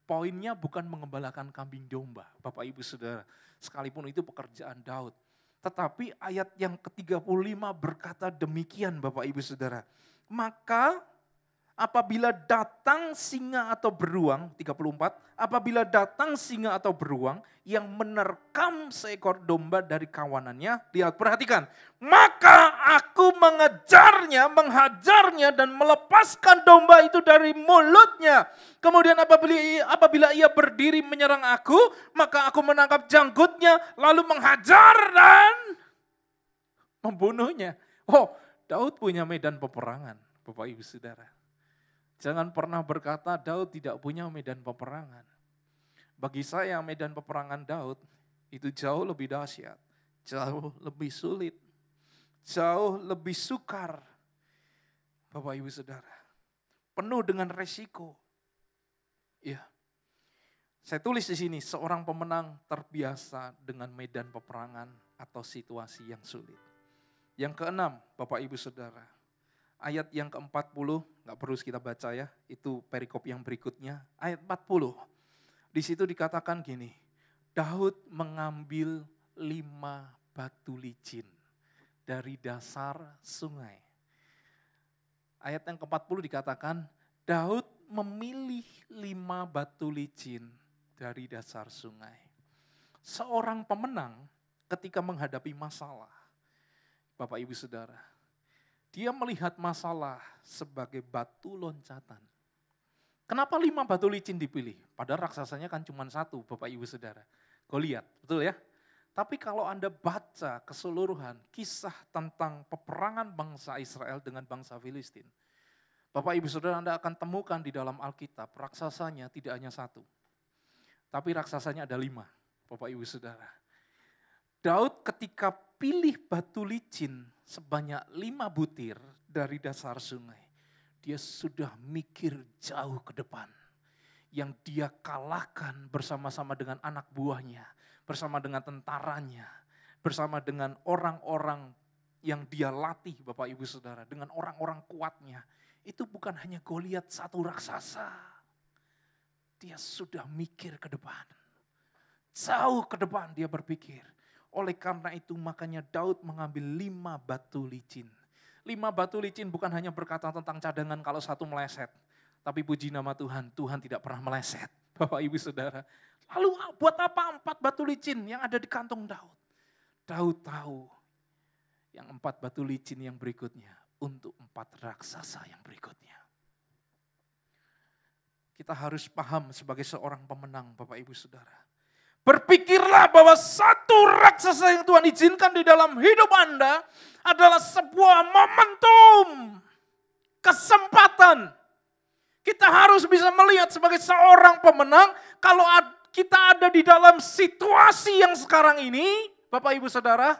Poinnya bukan mengembalakan kambing domba, Bapak Ibu Saudara. Sekalipun itu pekerjaan Daud. Tetapi ayat yang ke-35 berkata demikian Bapak Ibu Saudara. Maka apabila datang singa atau beruang, 34, apabila datang singa atau beruang yang menerkam seekor domba dari kawanannya, lihat perhatikan, maka aku mengejarnya, menghajarnya dan melepaskan domba itu dari mulutnya. Kemudian apabila ia berdiri menyerang aku, maka aku menangkap janggutnya lalu menghajar dan membunuhnya. Oh, Daud punya medan peperangan, Bapak Ibu Saudara. Jangan pernah berkata Daud tidak punya medan peperangan. Bagi saya medan peperangan Daud itu jauh lebih dahsyat, jauh lebih sulit, jauh lebih sukar. Bapak Ibu Saudara, penuh dengan resiko. Ya. Saya tulis di sini, seorang pemenang terbiasa dengan medan peperangan atau situasi yang sulit. Yang keenam, Bapak Ibu Saudara, ayat yang ke-40, nggak perlu kita baca ya, itu perikop yang berikutnya, ayat 40. Di situ dikatakan gini, Daud mengambil 5 batu licin dari dasar sungai. Ayat yang ke-40 dikatakan, Daud memilih 5 batu licin dari dasar sungai. Seorang pemenang ketika menghadapi masalah, Bapak Ibu Saudara, dia melihat masalah sebagai batu loncatan. Kenapa 5 batu licin dipilih? Padahal raksasanya kan cuma 1, Bapak Ibu Saudara. Goliat, betul ya? Tapi kalau Anda baca keseluruhan kisah tentang peperangan bangsa Israel dengan bangsa Filistin, Bapak Ibu Saudara, Anda akan temukan di dalam Alkitab, raksasanya tidak hanya 1. Tapi raksasanya ada 5, Bapak Ibu Saudara. Daud ketika pilih batu licin sebanyak 5 butir dari dasar sungai, dia sudah mikir jauh ke depan. Yang dia kalahkan bersama-sama dengan anak buahnya, bersama dengan tentaranya, bersama dengan orang-orang yang dia latih, Bapak Ibu Saudara, dengan orang-orang kuatnya. Itu bukan hanya Goliat satu raksasa. Dia sudah mikir ke depan. Jauh ke depan dia berpikir. Oleh karena itu makanya Daud mengambil 5 batu licin. 5 batu licin bukan hanya berkata tentang cadangan kalau satu meleset. Tapi puji nama Tuhan, Tuhan tidak pernah meleset. Bapak Ibu Saudara. Lalu buat apa 4 batu licin yang ada di kantong Daud? Daud tahu yang 4 batu licin yang berikutnya untuk 4 raksasa yang berikutnya. Kita harus paham sebagai seorang pemenang, Bapak Ibu Saudara. Berpikirlah bahwa satu raksasa yang Tuhan izinkan di dalam hidup Anda adalah sebuah momentum, kesempatan. Kita harus bisa melihat sebagai seorang pemenang kalau kita ada di dalam situasi yang sekarang ini, Bapak Ibu Saudara,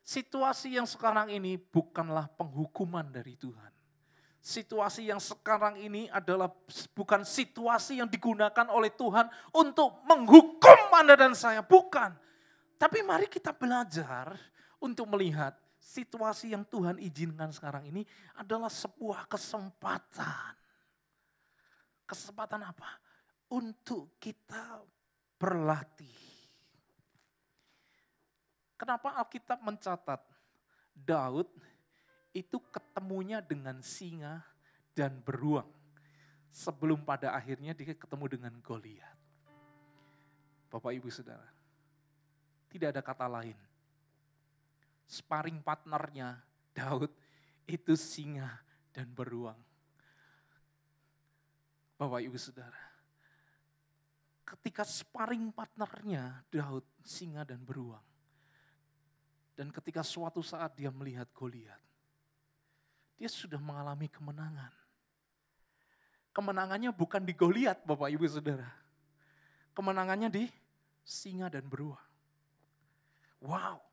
situasi yang sekarang ini bukanlah penghukuman dari Tuhan. Situasi yang sekarang ini adalah bukan situasi yang digunakan oleh Tuhan untuk menghukum Anda dan saya, bukan. Tapi mari kita belajar untuk melihat situasi yang Tuhan izinkan sekarang ini adalah sebuah kesempatan. Kesempatan apa? Untuk kita berlatih. Kenapa Alkitab mencatat Daud itu ketemunya dengan singa dan beruang sebelum pada akhirnya dia ketemu dengan Goliat. Bapak Ibu Saudara, tidak ada kata lain. Sparring partnernya Daud itu singa dan beruang. Bapak Ibu Saudara, ketika sparring partnernya Daud singa dan beruang, dan ketika suatu saat dia melihat Goliat, dia sudah mengalami kemenangan. Kemenangannya bukan di Goliat, Bapak Ibu Saudara. Kemenangannya di singa dan beruang. Wow.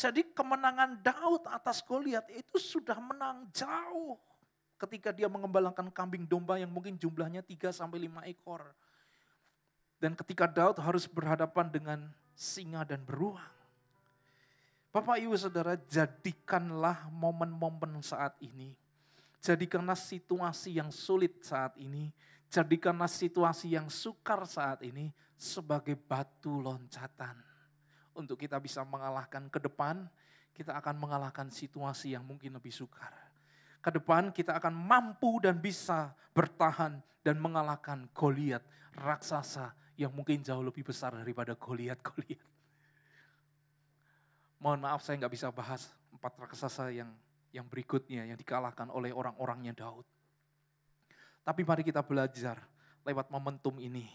Jadi kemenangan Daud atas Goliat itu sudah menang jauh. Ketika dia mengembalakan kambing domba yang mungkin jumlahnya 3-5 ekor. Dan ketika Daud harus berhadapan dengan singa dan beruang. Bapak Ibu Saudara, jadikanlah momen-momen saat ini. Jadikanlah situasi yang sulit saat ini. Jadikanlah situasi yang sukar saat ini sebagai batu loncatan. Untuk kita bisa mengalahkan ke depan, kita akan mengalahkan situasi yang mungkin lebih sukar. Ke depan kita akan mampu dan bisa bertahan dan mengalahkan Goliat, raksasa yang mungkin jauh lebih besar daripada Goliat. Mohon maaf saya nggak bisa bahas 4 raksasa yang berikutnya yang dikalahkan oleh orang-orangnya Daud. Tapi mari kita belajar lewat momentum ini.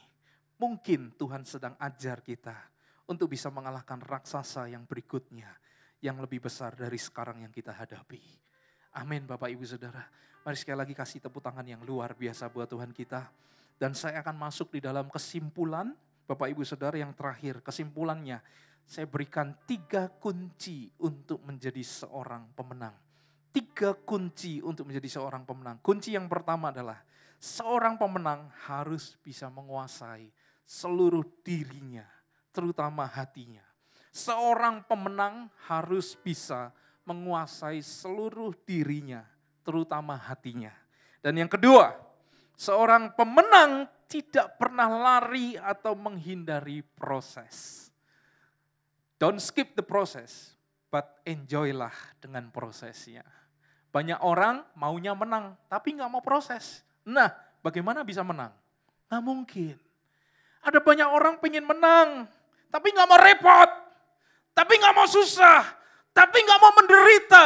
Mungkin Tuhan sedang ajar kita untuk bisa mengalahkan raksasa yang berikutnya, yang lebih besar dari sekarang yang kita hadapi. Amin Bapak Ibu Saudara. Mari sekali lagi kasih tepuk tangan yang luar biasa buat Tuhan kita. Dan saya akan masuk di dalam kesimpulan Bapak Ibu Saudara, yang terakhir, kesimpulannya, saya berikan 3 kunci untuk menjadi seorang pemenang. 3 kunci untuk menjadi seorang pemenang. Kunci yang pertama adalah, seorang pemenang harus bisa menguasai seluruh dirinya, terutama hatinya. Seorang pemenang harus bisa menguasai seluruh dirinya, terutama hatinya. Dan yang kedua, seorang pemenang tidak pernah lari atau menghindari proses. Don't skip the process, but enjoylah dengan prosesnya. Banyak orang maunya menang, tapi nggak mau proses. Nah, bagaimana bisa menang? Nggak mungkin. Ada banyak orang pengen menang, tapi nggak mau repot, tapi nggak mau susah, tapi nggak mau menderita.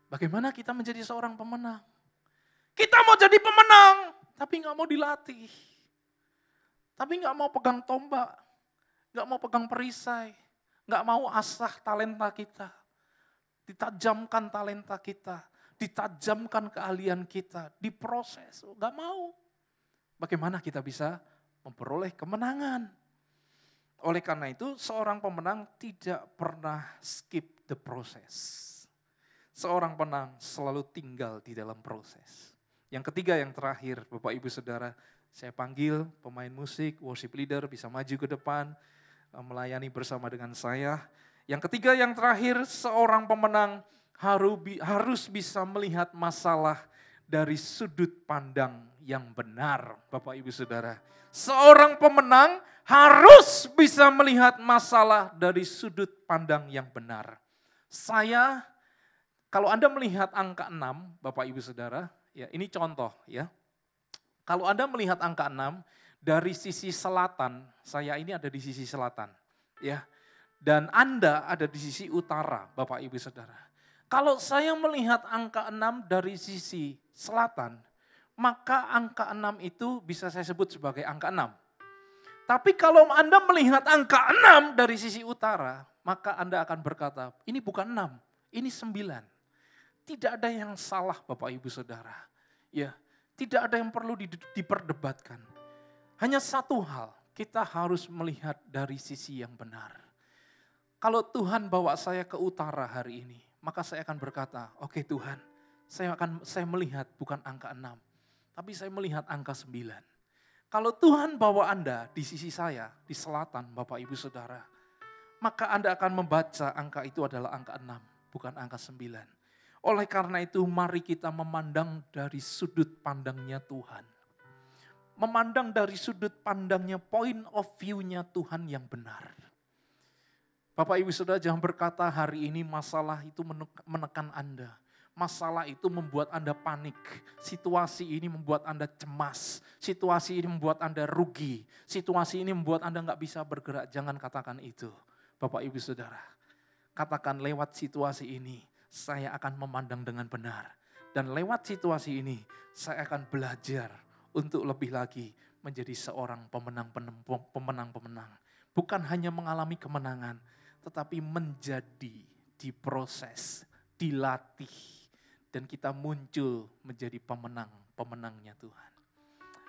Bagaimana kita menjadi seorang pemenang? Kita mau jadi pemenang, tapi nggak mau dilatih. Tapi nggak mau pegang tombak, nggak mau pegang perisai, nggak mau asah talenta kita. Ditajamkan talenta kita, ditajamkan keahlian kita, diproses, nggak mau. Bagaimana kita bisa memperoleh kemenangan? Oleh karena itu, seorang pemenang tidak pernah skip the process. Seorang pemenang selalu tinggal di dalam proses. Yang ketiga, yang terakhir, Bapak Ibu Saudara, saya panggil pemain musik, worship leader bisa maju ke depan, melayani bersama dengan saya. Yang ketiga, yang terakhir, seorang pemenang harus bisa melihat masalah dari sudut pandang yang benar, Bapak Ibu Saudara. Seorang pemenang harus bisa melihat masalah dari sudut pandang yang benar. Kalau Anda melihat angka 6, Bapak Ibu Saudara, ya ini contoh ya. Kalau Anda melihat angka 6 dari sisi selatan, saya ini ada di sisi selatan, ya. Dan Anda ada di sisi utara, Bapak Ibu Saudara. Kalau saya melihat angka 6 dari sisi selatan, maka angka 6 itu bisa saya sebut sebagai angka 6. Tapi kalau Anda melihat angka 6 dari sisi utara, maka Anda akan berkata, ini bukan 6, ini 9. Tidak ada yang salah Bapak Ibu Saudara. Ya, tidak ada yang perlu diperdebatkan. Hanya satu hal, kita harus melihat dari sisi yang benar. Kalau Tuhan bawa saya ke utara hari ini, maka saya akan berkata, oke Tuhan, saya melihat bukan angka 6, tapi saya melihat angka 9. Kalau Tuhan bawa Anda di sisi saya, di selatan Bapak Ibu Saudara, maka Anda akan membaca angka itu adalah angka 6, bukan angka 9. Oleh karena itu mari kita memandang dari sudut pandangnya Tuhan. Memandang dari sudut pandangnya, point of view-nya Tuhan yang benar. Bapak Ibu Saudara, jangan berkata hari ini masalah itu menekan Anda. Masalah itu membuat Anda panik. Situasi ini membuat Anda cemas. Situasi ini membuat Anda rugi. Situasi ini membuat Anda nggak bisa bergerak. Jangan katakan itu. Bapak Ibu Saudara, katakan lewat situasi ini, saya akan memandang dengan benar. Dan lewat situasi ini, saya akan belajar untuk lebih lagi menjadi seorang pemenang-pemenang. Bukan hanya mengalami kemenangan, tetapi menjadi diproses, dilatih. Dan kita muncul menjadi pemenangnya Tuhan.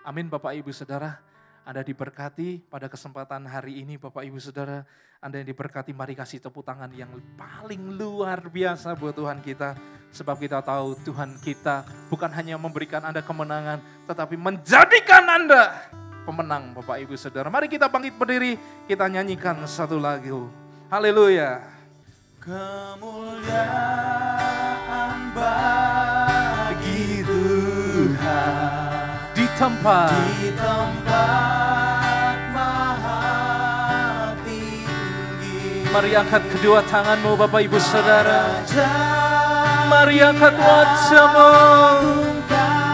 Amin Bapak Ibu Saudara, Anda diberkati pada kesempatan hari ini Bapak Ibu Saudara. Anda yang diberkati, mari kasih tepuk tangan yang paling luar biasa buat Tuhan kita. Sebab kita tahu Tuhan kita bukan hanya memberikan Anda kemenangan, tetapi menjadikan Anda pemenang Bapak Ibu Saudara. Mari kita bangkit berdiri, kita nyanyikan satu lagu. Haleluya. Kemuliaan bagi Tuhan di tempat maha tinggi. Mari angkat kedua tanganmu Bapak Ibu Saudara. Mari angkat wajahmu.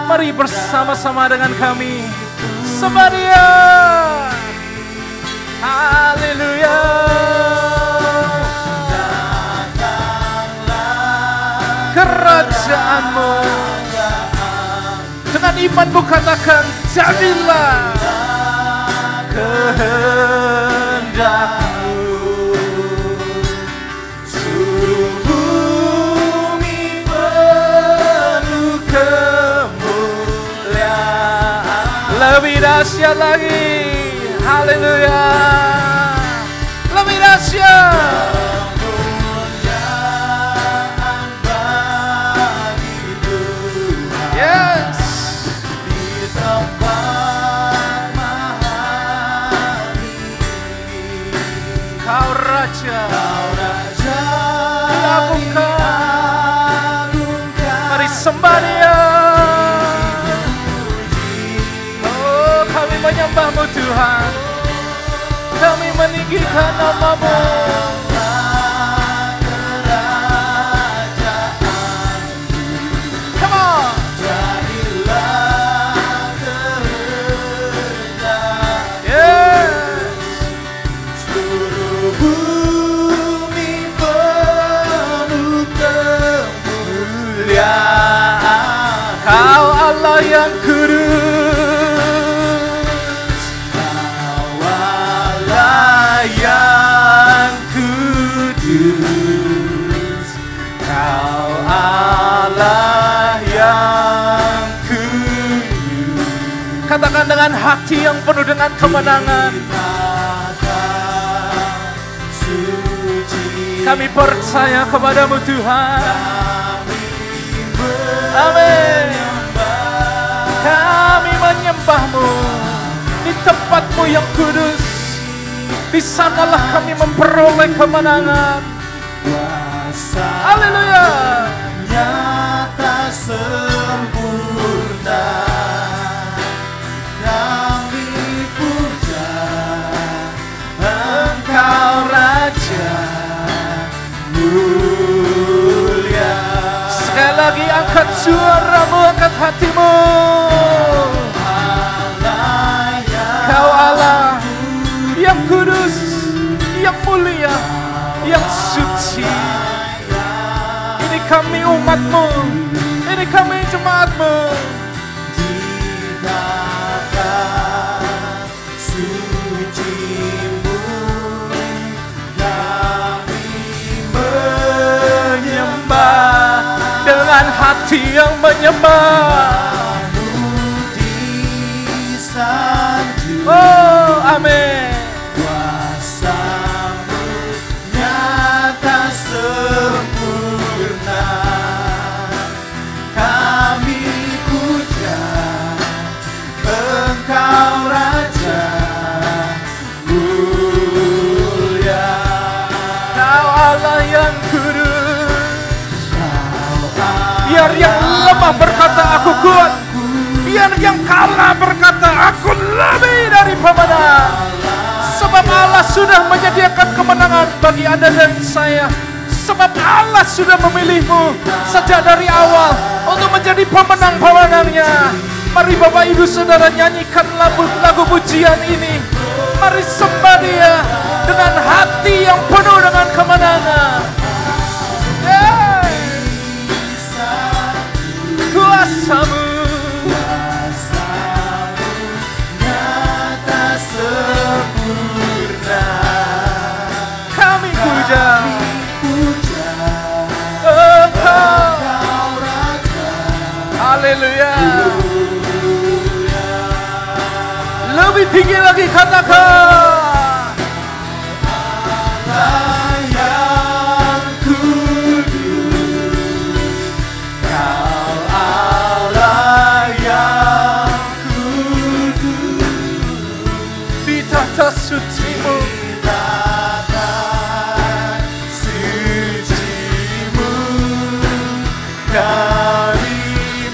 Mari bersama-sama dengan kami. Sembah Dia. Haleluya. Kerajaanmu. Dengan imanmu katakan, jadilah kehendakmu. Seluruh bumi penuh kemuliaan. Lebih dahsyat lagi. Haleluya. Lebih dahsyat. Yes. Kau Raja, diagungkan. Mari sembah Dia. Oh, kami menyembah-Mu Tuhan. Kami meninggikan nama-Mu. Come on. Yes. Bumi penuh kemuliaan. Kau Allah yang kudus. Yang kudus, Kau Allah yang kudus. Katakan dengan hati yang penuh dengan kemenangan. Kami percaya kepada-Mu Tuhan. Amin. Kami menyembah-Mu di tempat-Mu yang kudus. Di sanalah kami memperoleh kemenangan. Haleluya. Nyata sempurna, kami puja Engkau Raja mulia. Sekali lagi angkat suaramu, angkat hatimu. Kau Allah yang kudus, yang mulia, yang suci. Ini kami umat-Mu, ini kami jemaat-Mu. Dikatakan suci-Mu, kami Menyembah dengan hati yang menyembah. disanjung. Oh, amin. Kuasa-Mu nyata sempurna, kami puja Engkau Raja mulia. Kau Allah yang kudus. Biar yang lemah berkata aku kuat, biar yang kalah berkata aku lebih dari pemenang. Sebab Allah sudah menyediakan kemenangan bagi Anda dan saya. Sebab Allah sudah memilihmu sejak dari awal untuk menjadi pemenang-pemenangnya. Mari Bapak Ibu Saudara nyanyikan lagu pujian ini. Mari sembah Dia dengan hati yang penuh dengan kemenangan. Yeah. Kuasa-Mu Nyata sempurna, kami puja. Engkau Raja. Haleluya. Lebih tinggi lagi katakan. Allah yang kudus, Kau Allah yang kudus. Di tahta suci-Mu, Katakan suci-Mu, kami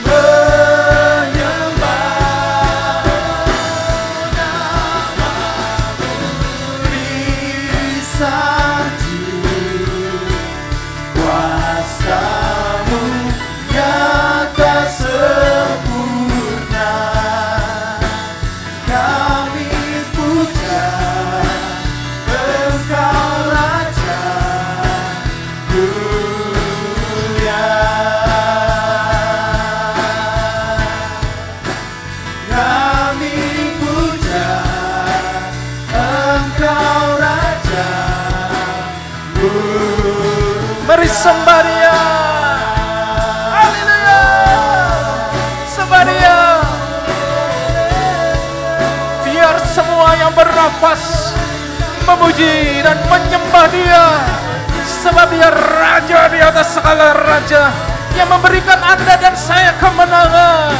menyembah nama-Mu. Disanjung kuasa-Mu nyata sempurna, kami puja Engkau Raja mulia. Kami puja Engkau Raja mulia. mari sembah Dia. Haleluya. Sembah Dia. Biar semua semua yang bernafas memuji dan menyembah Dia, sebab Dia Raja di atas segala raja, yang memberikan Anda dan saya kemenangan.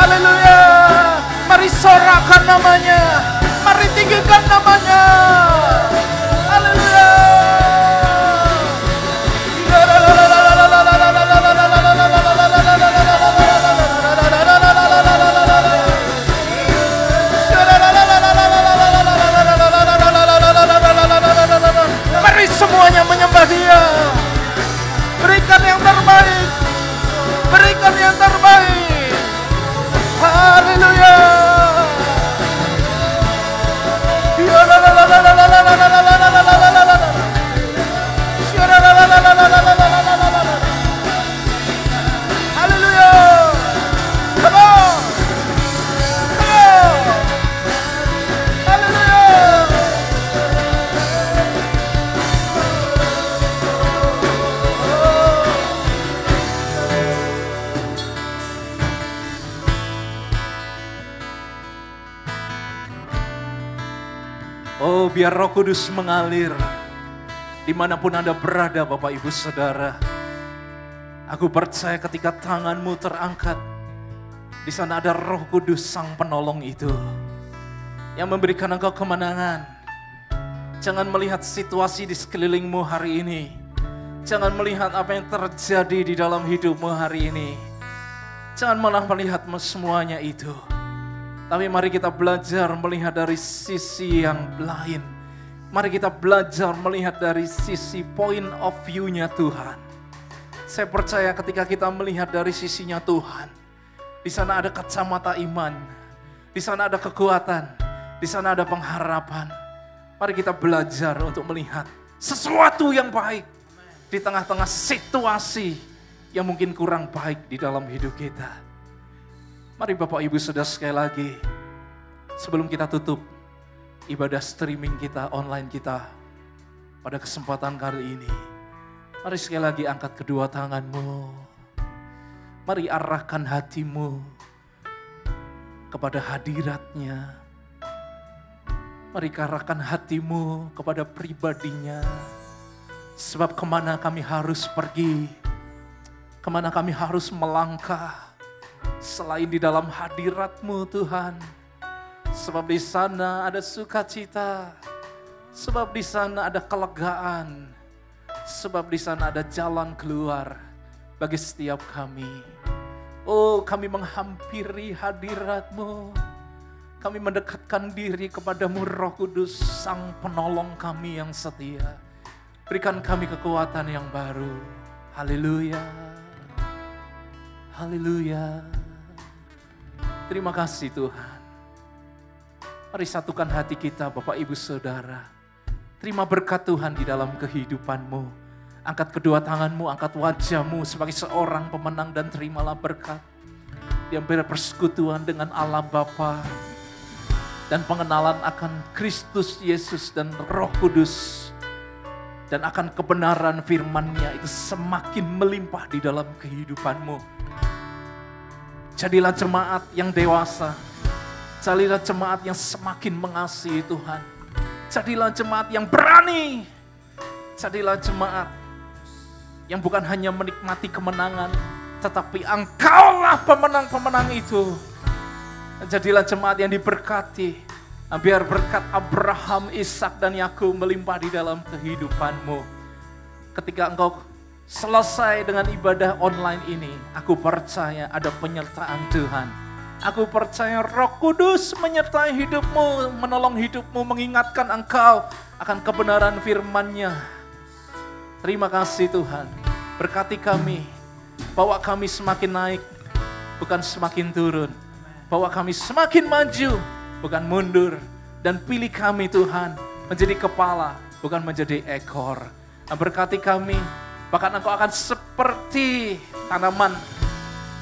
Haleluya. Mari sorakan namanya, mari tinggikan namanya. Haleluya. Mari semuanya menyembah Dia. Berikan yang terbaik, berikan yang terbaik. Haleluya. Haleluya. Come on. Come on. Haleluya. Oh, biar Roh Kudus mengalir dimanapun Anda berada, Bapak Ibu Saudara. Aku percaya ketika tanganmu terangkat, di sana ada Roh Kudus Sang Penolong itu yang memberikan engkau kemenangan. Jangan melihat situasi di sekelilingmu hari ini. Jangan melihat apa yang terjadi di dalam hidupmu hari ini. Jangan malah melihat semuanya itu. Tapi mari kita belajar melihat dari sisi yang lain. Mari kita belajar melihat dari sisi point of view-nya Tuhan. Saya percaya ketika kita melihat dari sisinya Tuhan, di sana ada kacamata iman, di sana ada kekuatan, di sana ada pengharapan. Mari kita belajar untuk melihat sesuatu yang baik di tengah-tengah situasi yang mungkin kurang baik di dalam hidup kita. Mari Bapak Ibu Saudara sekali lagi, sebelum kita tutup ibadah streaming kita, online kita pada kesempatan kali ini, mari sekali lagi angkat kedua tanganmu. Mari arahkan hatimu kepada hadirat-Nya. Mari arahkan hatimu kepada pribadinya. Sebab kemana kami harus pergi, kemana kami harus melangkah, selain di dalam hadirat-Mu Tuhan. Sebab di sana ada sukacita, sebab di sana ada kelegaan, sebab di sana ada jalan keluar bagi setiap kami. Oh, kami menghampiri hadirat-Mu, kami mendekatkan diri kepada-Mu Roh Kudus, Sang Penolong kami yang setia. Berikan kami kekuatan yang baru. Haleluya. Haleluya. Terima kasih Tuhan. Mari satukan hati kita Bapak Ibu Saudara. Terima berkat Tuhan di dalam kehidupanmu. Angkat kedua tanganmu, angkat wajahmu sebagai seorang pemenang dan terimalah berkat. Yang berpersekutuan dengan Allah Bapa dan pengenalan akan Kristus Yesus dan Roh Kudus. Dan akan kebenaran firman-Nya itu semakin melimpah di dalam kehidupanmu. Jadilah jemaat yang dewasa. Jadilah jemaat yang semakin mengasihi Tuhan. Jadilah jemaat yang berani. Jadilah jemaat yang bukan hanya menikmati kemenangan, tetapi engkaulah pemenang-pemenang itu. Jadilah jemaat yang diberkati. Biar berkat Abraham, Ishak dan Yakub melimpah di dalam kehidupanmu. Ketika engkau selesai dengan ibadah online ini, aku percaya ada penyertaan Tuhan. Aku percaya Roh Kudus menyertai hidupmu, menolong hidupmu, mengingatkan engkau akan kebenaran firman-Nya. Terima kasih Tuhan. Berkati kami, bawa kami semakin naik, bukan semakin turun. Bawa kami semakin maju, bukan mundur. Dan pilih kami Tuhan menjadi kepala, bukan menjadi ekor. Berkati kami, bahkan Engkau akan seperti tanaman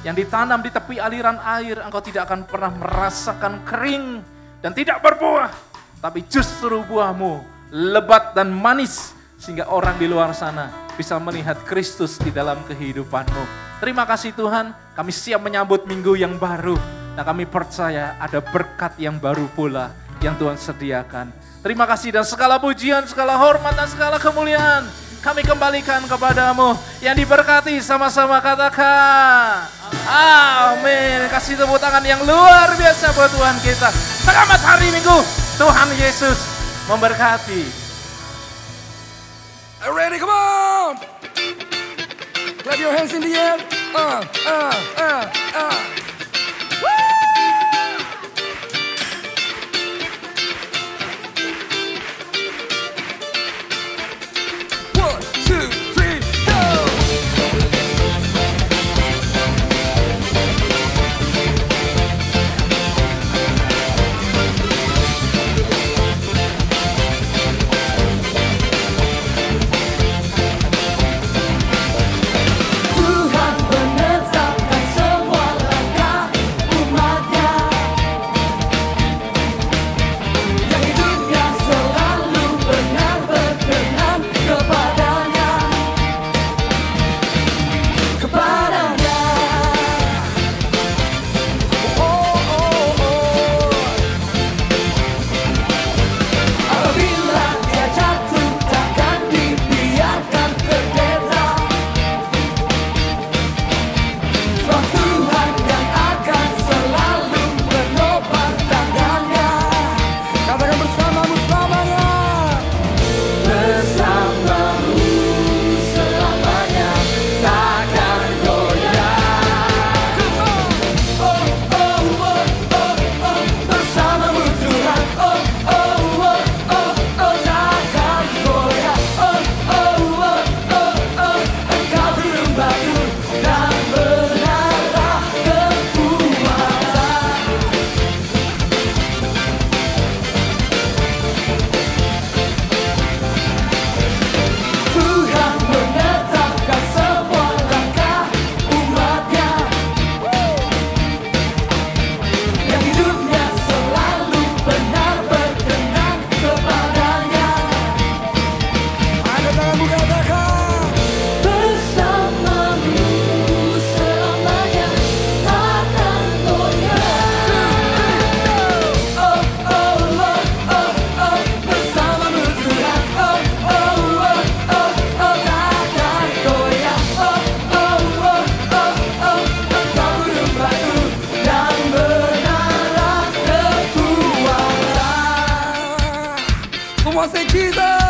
yang ditanam di tepi aliran air. Engkau tidak akan pernah merasakan kering dan tidak berbuah. Tapi justru buahmu lebat dan manis, sehingga orang di luar sana bisa melihat Kristus di dalam kehidupanmu. Terima kasih Tuhan, kami siap menyambut minggu yang baru. Dan kami percaya ada berkat yang baru pula yang Tuhan sediakan. Terima kasih dan segala pujian, segala hormat dan segala kemuliaan kami kembalikan kepadamu. Yang diberkati sama-sama katakan amin. Kasih tepuk tangan yang luar biasa buat Tuhan kita. Selamat hari Minggu. Tuhan Yesus memberkati. Ready, come on! Clap your hands in the air. One, two, three, go! Tuhan menetapkan semua langkah umat-Nya, yang hidupnya selalu benar berkenan kepadanya. Apabila dia jatuh takkan dibiarkan tergeletak. Sebab Tuhan yang akan selalu menopang tangannya. Katakan bersamamu selamanya. Bersamamu selamanya takkan goyah. Oh, oh, oh, oh, oh, bersamamu Tuhan. Oh, oh, oh, oh, oh, takkan goyah. Oh, oh, oh, oh, oh, engkau gunung batu dan menara kekuatan. Tuhan menetapkan semua langkah umat-Nya, yang hidupnya selalu benar berkenan kepadanya. Angkat tanganmu katakan. Bersamamu selamanya takkan goyah. Oh, oh, oh, oh, oh, bersamamu Tuhan. Oh, oh, oh, oh, oh, takkan goyah. Oh, oh, oh, oh, oh, engkau gunung batu dan menara kekuatan. Semua say Jesus.